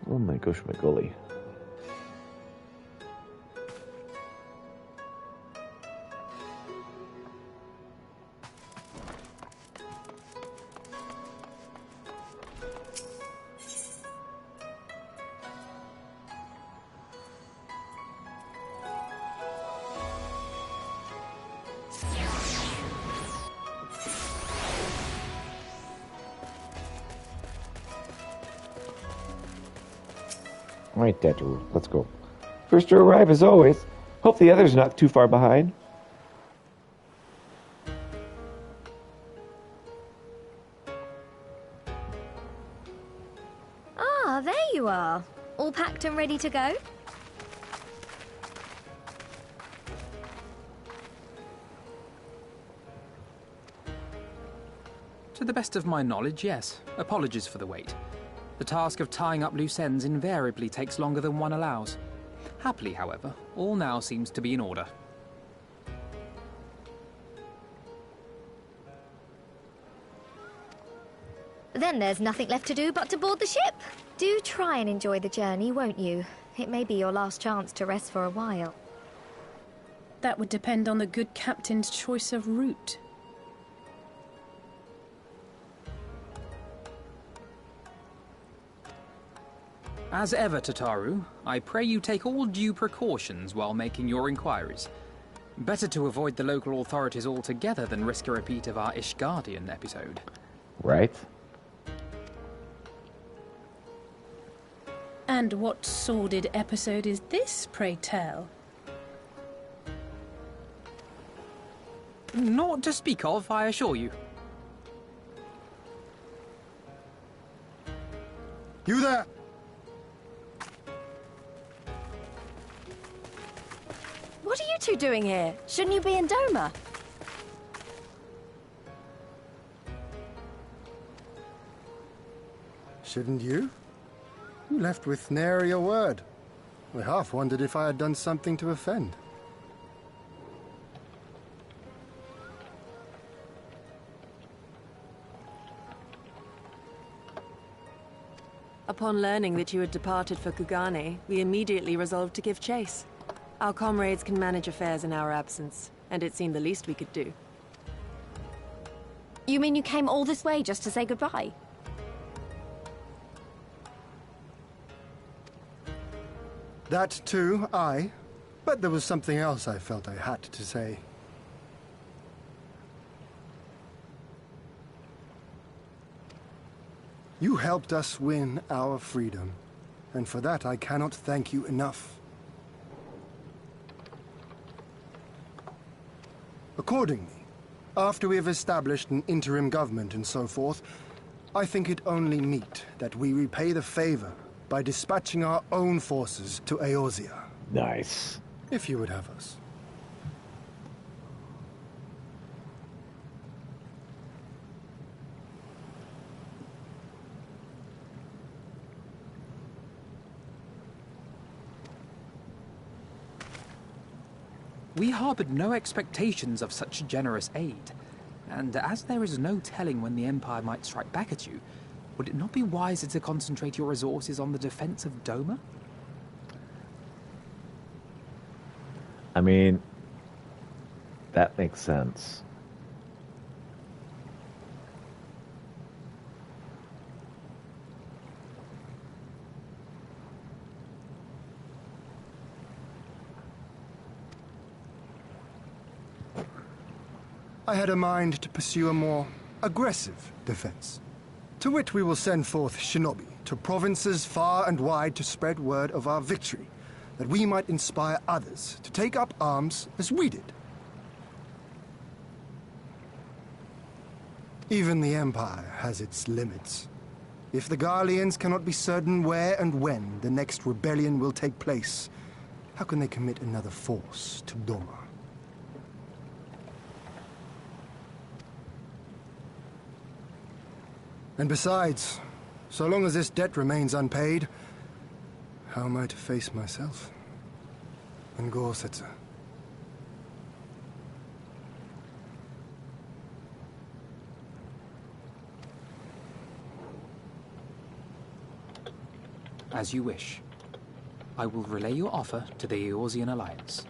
Oh my gosh, my golly. Right, Dadu, let's go. First to arrive as always. Hope the others are not too far behind. Ah, there you are. All packed and ready to go? To the best of my knowledge, yes. Apologies for the wait. The task of tying up loose ends invariably takes longer than one allows. Happily, however, all now seems to be in order. Then there's nothing left to do but to board the ship. Do try and enjoy the journey, won't you? It may be your last chance to rest for a while. That would depend on the good captain's choice of route. As ever, Tataru, I pray you take all due precautions while making your inquiries. Better to avoid the local authorities altogether than risk a repeat of our Ishgardian episode. Right? And what sordid episode is this, pray tell? Naught to speak of, I assure you. You there! What are you two doing here? Shouldn't you be in Doma? Shouldn't you? You left with nary a word. I half wondered if I had done something to offend. Upon learning that you had departed for Kugane, we immediately resolved to give chase. Our comrades can manage affairs in our absence, and it seemed the least we could do. You mean you came all this way just to say goodbye? That too, aye. But there was something else I felt I had to say. You helped us win our freedom, and for that I cannot thank you enough. Accordingly, after we have established an interim government and so forth, I think it only meet that we repay the favor by dispatching our own forces to Eorzea. Nice. If you would have us. We harbored no expectations of such generous aid, and as there is no telling when the Empire might strike back at you, would it not be wiser to concentrate your resources on the defense of Doma? I mean, that makes sense. I had a mind to pursue a more aggressive defense, to which we will send forth shinobi to provinces far and wide to spread word of our victory, that we might inspire others to take up arms as we did. Even the Empire has its limits. If the Garleans cannot be certain where and when the next rebellion will take place, how can they commit another force to Doma? And besides, so long as this debt remains unpaid, how am I to face myself and Gorsetzer? As you wish. I will relay your offer to the Eorzean Alliance.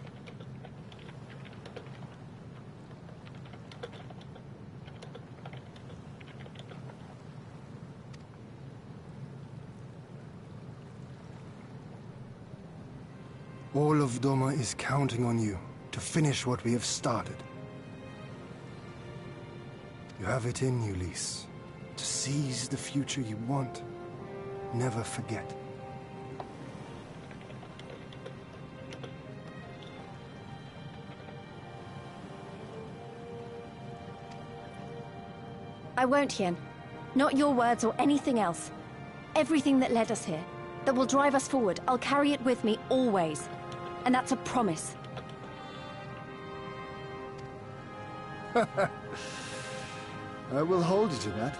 All of Doma is counting on you to finish what we have started. You have it in you, Lys, to seize the future you want. Never forget. I won't, Hien. Not your words or anything else. Everything that led us here, that will drive us forward, I'll carry it with me always. And that's a promise. I will hold you to that.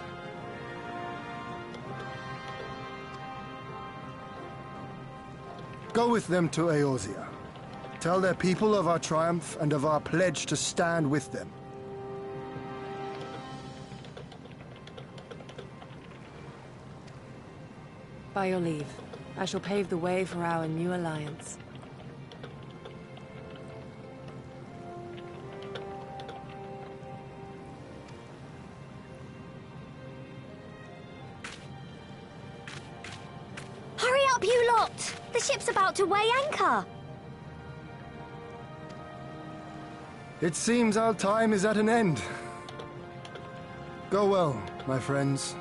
Go with them to Eorzea. Tell their people of our triumph and of our pledge to stand with them. By your leave, I shall pave the way for our new alliance. Hurry up, you lot! The ship's about to weigh anchor! It seems our time is at an end. Go well, my friends,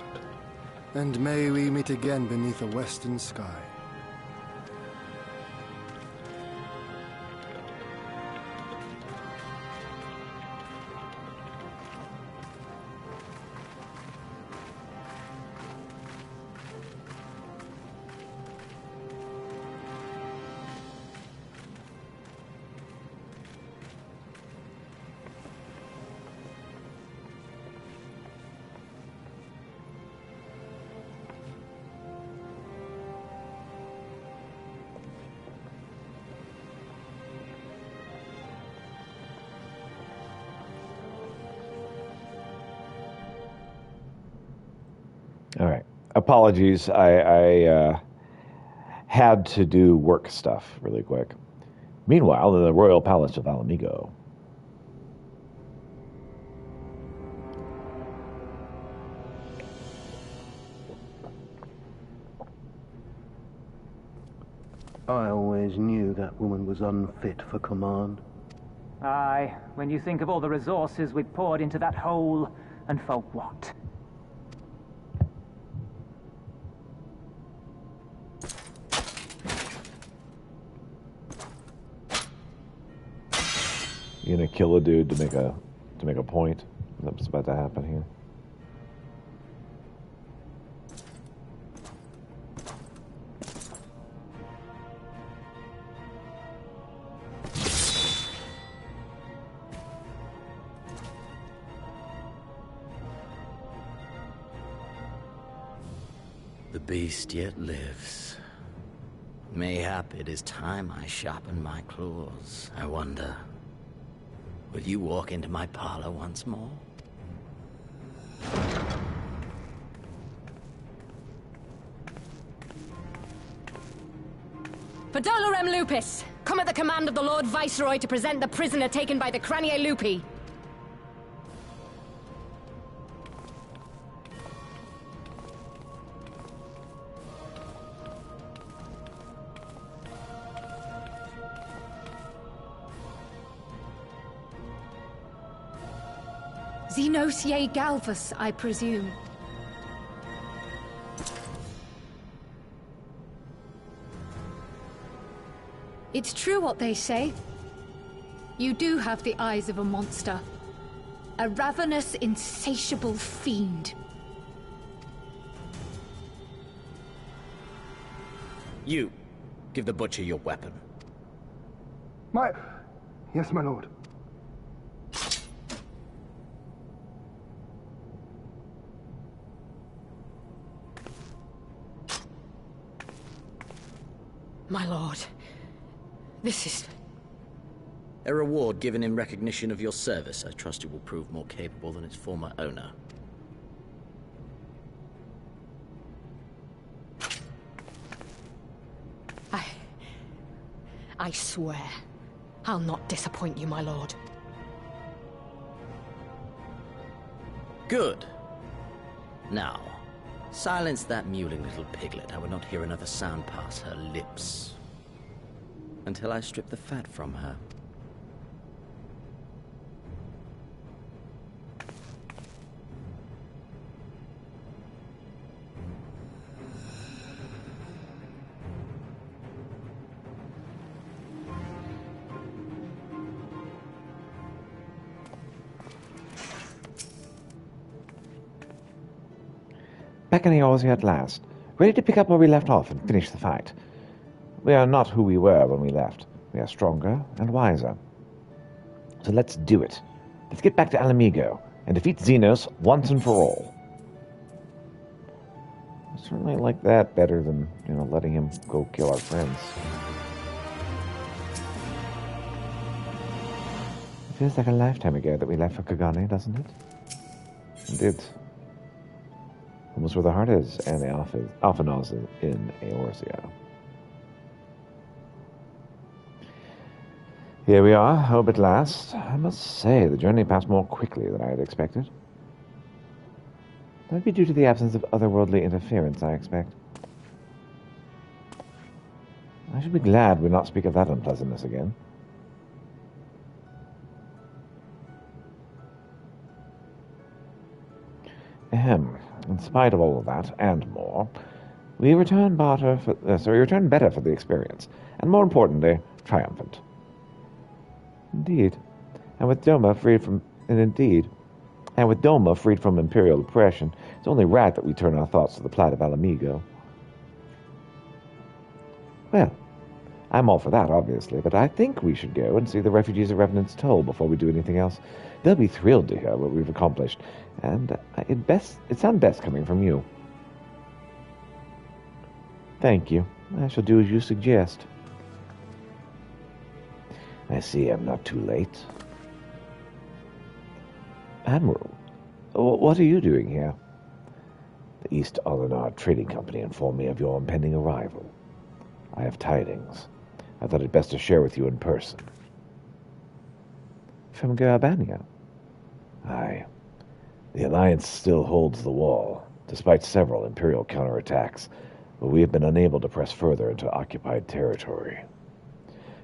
and may we meet again beneath a western sky. All right. Apologies. I had to do work stuff really quick. Meanwhile, in the royal palace of Alamigo. I always knew that woman was unfit for command. Aye, when you think of all the resources we've poured into that hole, and for what? You gonna kill a dude to make a point? That's about to happen here. The beast yet lives. Mayhap it is time I sharpen my claws. I wonder, Will you walk into my parlor once more? Podolorem Lupus! Come at the command of the Lord Viceroy to present the prisoner taken by the Cranie Lupi. Xenos ye Galvus, I presume. It's true what they say. You do have the eyes of a monster. A ravenous, insatiable fiend. You, give the butcher your weapon. Yes, my lord. My lord, this is... A reward given in recognition of your service. I trust it will prove more capable than its former owner. I swear, I'll not disappoint you, my lord. Good. Now, silence that mewling little piglet. I would not hear another sound pass her lips. Until I strip the fat from her. Back in the Aussie at last, ready to pick up where we left off and finish the fight. We are not who we were when we left. We are stronger and wiser. So let's do it. Let's get back to Alamigo and defeat Xenos once and for all. I certainly like that better than, letting him go kill our friends. It feels like a lifetime ago that we left for Kugane, doesn't it? Indeed. Almost where the heart is, and the Alphanos in Eorzea. Here we are, home at last. I must say, the journey passed more quickly than I had expected. That would be due to the absence of otherworldly interference, I expect. I should be glad we not speak of that unpleasantness again. Ahem. In spite of all of that, and more, we return better for the experience, and more importantly, triumphant. Indeed. And with Doma freed from imperial oppression, it's only right that we turn our thoughts to the plight of Alamigo. Well, I'm all for that, obviously, but I think we should go and see the refugees of Revenant's Toll before we do anything else. They'll be thrilled to hear what we've accomplished, and it sounds best coming from you. Thank you. I shall do as you suggest. I see I'm not too late. Admiral, what are you doing here? The East Alenard Trading Company informed me of your impending arrival. I have tidings. I thought it best to share with you in person. From Garabania? Aye. The Alliance still holds the wall, despite several Imperial counterattacks, but we have been unable to press further into occupied territory.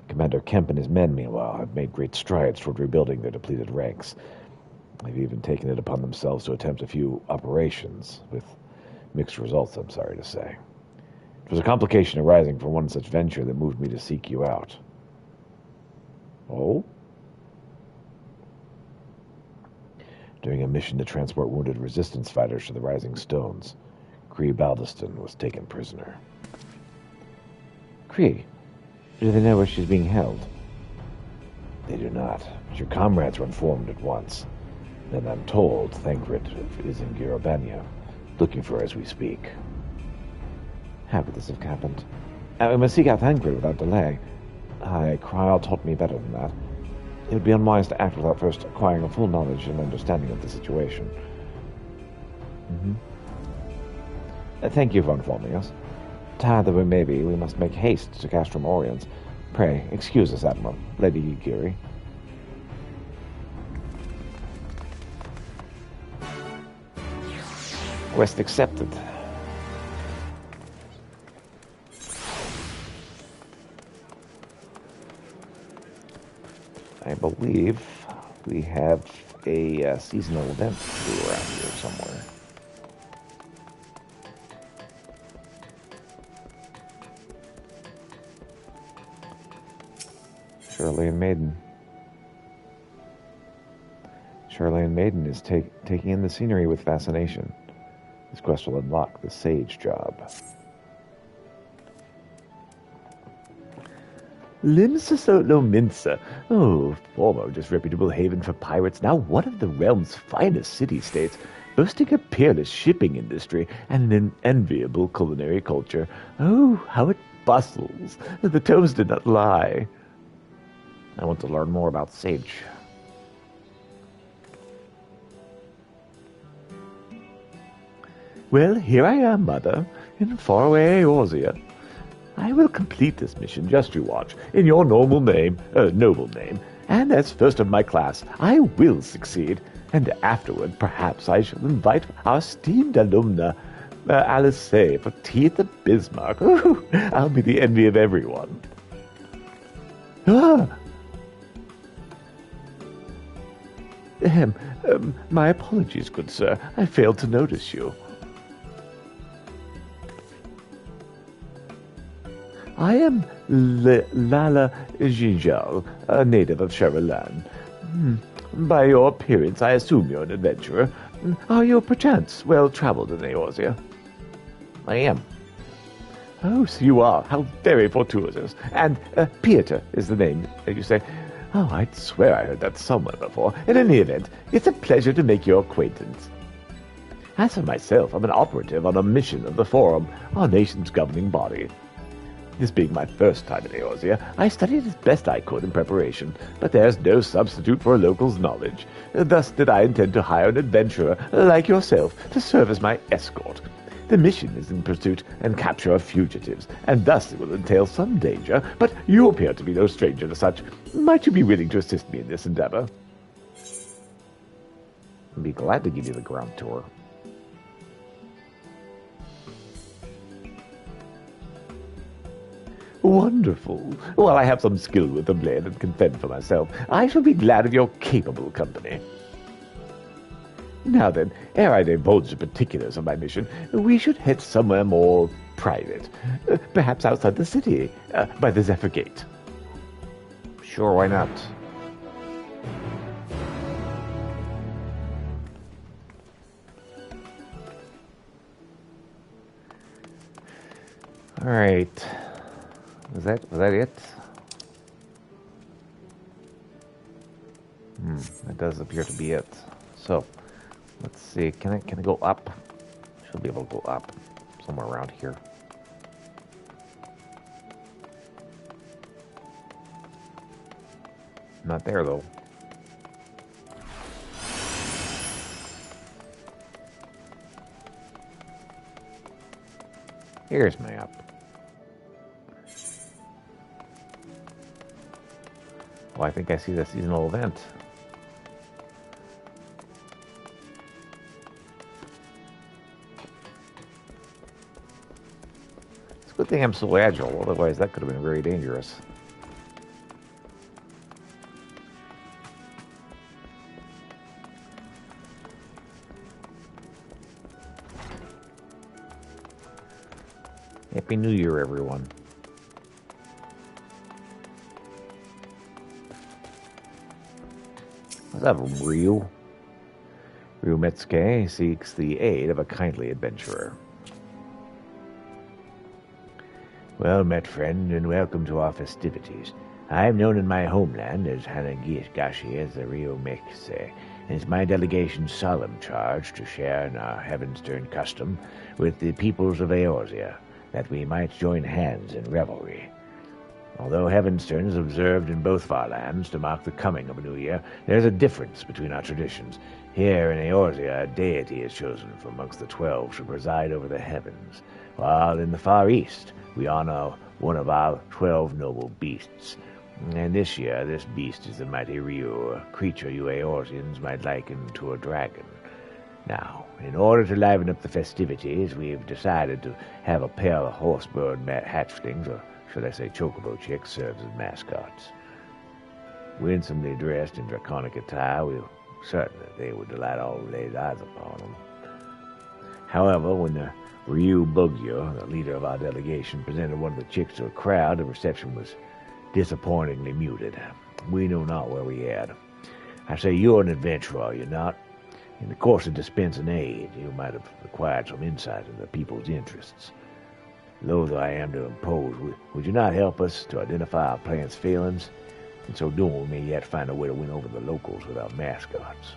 Commander Kemp and his men, meanwhile, have made great strides toward rebuilding their depleted ranks. They've even taken it upon themselves to attempt a few operations, with mixed results, I'm sorry to say. It was a complication arising from one such venture that moved me to seek you out. Oh? During a mission to transport wounded resistance fighters to the Rising Stones, Cree Baldiston was taken prisoner. Cree? Do they know where she's being held? They do not, but your comrades were informed at once. Then I'm told Thancred is in Garabania, looking for her as we speak. How could this have happened? We must seek out Thancred without delay. Aye, Kryl taught me better than that. It would be unwise to act without first acquiring a full knowledge and understanding of the situation. Thank you for informing us. Tired though we may be, we must make haste to Castrum Oriens. Pray, excuse us, Admiral. Lady Geary. Quest accepted. I believe we have a seasonal event to do around here somewhere. Charlene Maiden. Charlene Maiden is taking in the scenery with fascination. This quest will unlock the Sage job. Limsa Solo Minsa. Oh, former disreputable haven for pirates, now one of the realm's finest city-states, boasting a peerless shipping industry and an enviable culinary culture. Oh, how it bustles. The tomes did not lie. I want to learn more about Sage. Well, here I am, Mother, in faraway Eorzea. I will complete this mission, just you watch, in your noble name, and as first of my class, I will succeed, and afterward, perhaps I shall invite our esteemed alumna, Alice for tea at the Bismarck. Ooh, I'll be the envy of everyone. My apologies, good sir. I failed to notice you. I am Lala Gingel, a native of Cherelan. By your appearance, I assume you're an adventurer. Are you, perchance, well-traveled in Eorzea? I am. Oh, so you are. How very fortuitous. And Pieter is the name, you say? Oh, I'd swear I heard that somewhere before. In any event, it's a pleasure to make your acquaintance. As for myself, I'm an operative on a mission of the Forum, our nation's governing body. This being my first time in Eorzea, I studied as best I could in preparation, but there's no substitute for a local's knowledge. Thus did I intend to hire an adventurer like yourself to serve as my escort. The mission is in pursuit and capture of fugitives, and thus it will entail some danger, but you appear to be no stranger to such. Might you be willing to assist me in this endeavor? I'd be glad to give you the ground tour. Wonderful. While I have some skill with the blade and can fend for myself, I shall be glad of your capable company. Now then, ere I divulge the particulars of my mission, we should head somewhere more private. Perhaps outside the city, by the Zephyr Gate. Sure, why not? All right. Was that it? That does appear to be it. So, let's see. Can I go up? Should be able to go up somewhere around here. Not there though. Here's my up. Oh, I think I see the seasonal event. It's a good thing I'm so agile, otherwise that could have been very dangerous. Happy New Year, everyone. What's up, Ryu? Ryu Metsuke seeks the aid of a kindly adventurer. Well met, friend, and welcome to our festivities. I am known in my homeland as Hanagigashi as the Ryu Metsuke, and it's my delegation's solemn charge to share in our heaven-stern custom with the peoples of Eorzea, that we might join hands in revelry. Although Heavenstern is observed in both far lands to mark the coming of a new year, there is a difference between our traditions. Here in Eorzea, a deity is chosen from amongst the 12 to preside over the heavens, while in the Far East we honor one of our 12 noble beasts. And this year, this beast is the mighty Ryu, a creature you Eorzeans might liken to a dragon. Now, in order to liven up the festivities, we've decided to have a pair of horsebird hatchlings, or should I say chocobo chicks, serve as mascots. Winsomely dressed in draconic attire, we're certain that they would delight all who laid eyes upon them. However, when the Ryu Bugyo, the leader of our delegation, presented one of the chicks to a crowd, the reception was disappointingly muted. We knew not where we had. I say you're an adventurer, are you not? In the course of dispensing aid, you might have acquired some insight into people's interests. Loath I am to impose, would you not help us to identify our plan's failings? In so doing, we may yet find a way to win over the locals with our mascots.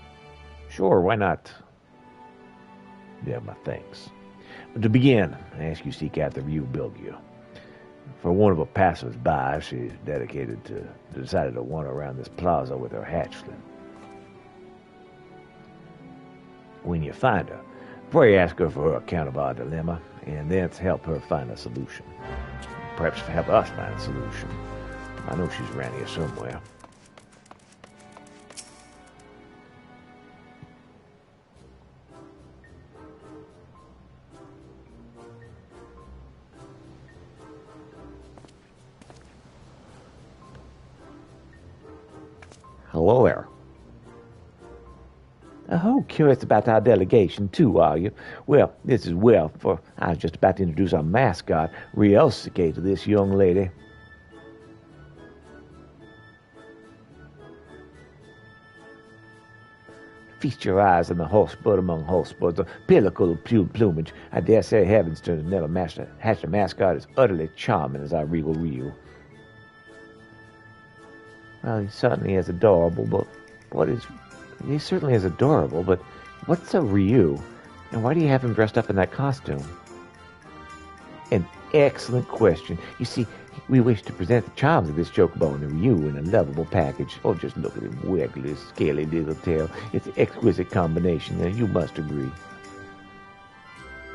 Sure, why not? Yeah, my thanks. But to begin, I ask you seek out the Ryu Bugyo. For one of a passers-by, she's decided to wander around this plaza with her hatchling. When you find her, pray ask her for her account of our dilemma, and then help her find a solution. Perhaps help us find a solution. I know she's around here somewhere. Hello there. Oh, curious about our delegation, too, are you? Well, this is well, for I was just about to introduce our mascot, Ryosuke, to this young lady. Feast your eyes on the horsebird among horsebirds, a pinnacle of plumage. I dare say Heavenstern has never hatched a mascot as utterly charming as our regal Ryu. Well, he certainly is adorable, but he certainly is adorable, but what's a Ryu? And why do you have him dressed up in that costume? An excellent question. You see, we wish to present the charms of this chocobo and the Ryu in a lovable package. Oh, just look at him, wiggly, scaly little tail. It's an exquisite combination, and you must agree.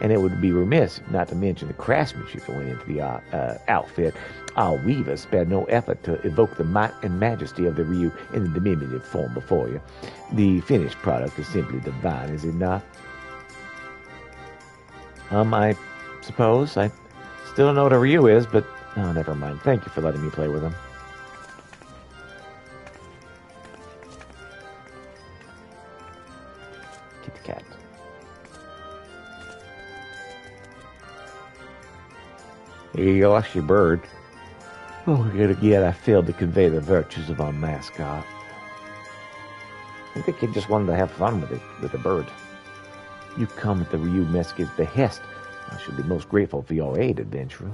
And it would be remiss not to mention the craftsmanship that went into the outfit. Our weavers spared no effort to evoke the might and majesty of the Ryu in the diminutive form before you. The finished product is simply divine, is it not? I suppose. I still don't know what a Ryu is, but oh, never mind. Thank you for letting me play with him. Kitty cat. Here you go, that's your bird. Oh, yet again, I failed to convey the virtues of our mascot. I think the kid just wanted to have fun with the bird. You come at the Ryu mascot's behest. I should be most grateful for your aid, adventurer.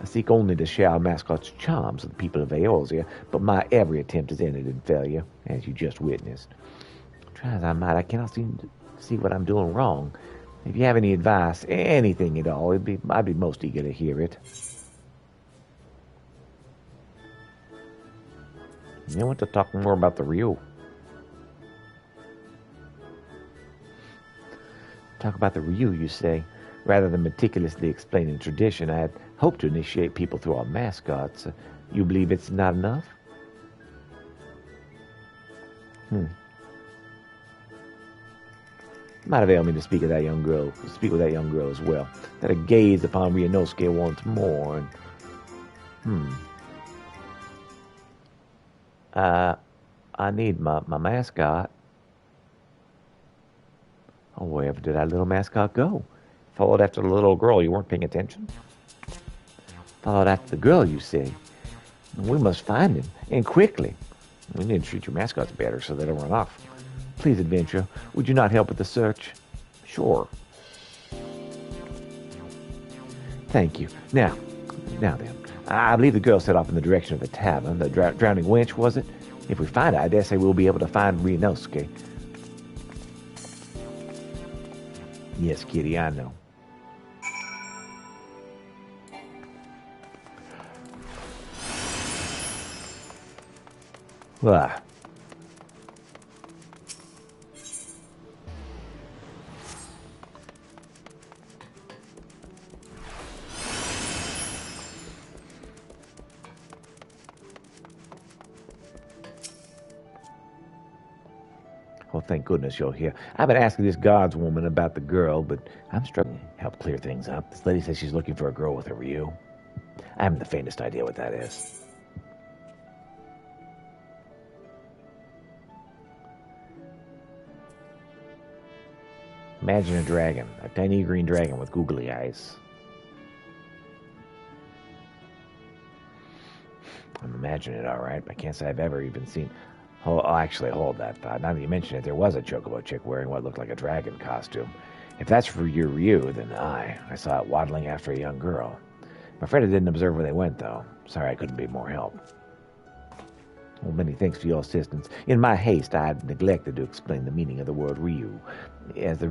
I seek only to share our mascot's charms with the people of Eorzea, but my every attempt has ended in failure, as you just witnessed. Try as I might, I cannot seem to see what I'm doing wrong. If you have any advice, anything at all, I'd be most eager to hear it. I want to talk more about the Ryu. Talk about the Ryu, you say. Rather than meticulously explaining tradition, I had hoped to initiate people through our mascots. You believe it's not enough? Might avail me to speak with that young girl as well. That I gaze upon Ryunosuke once more and I need my mascot. Oh, wherever did our little mascot go? Followed after the little girl, you weren't paying attention? Followed after the girl, you say. We must find him, and quickly. We need to treat your mascots better so they don't run off. Please, adventurer, would you not help with the search? Sure. Thank you. Now then, I believe the girl set off in the direction of the tavern. The drowning wench, was it? If we find her, I dare say we'll be able to find Ryunosuke. Yes, kitty, I know. Ah. Oh, thank goodness you're here. I've been asking this guards woman about the girl, but I'm struggling to help clear things up. This lady says she's looking for a girl with a Ryu. I haven't the faintest idea what that is. Imagine a dragon, a tiny green dragon with googly eyes. I'm imagining it all right, but I can't say I've ever even seen... Oh, actually, hold that thought. Now that you mention it, there was a chocobo chick wearing what looked like a dragon costume. If that's for your Ryu, then I saw it waddling after a young girl. I'm afraid I didn't observe where they went, though. Sorry I couldn't be more help. Well, many thanks for your assistance. In my haste, I had neglected to explain the meaning of the word Ryu. As the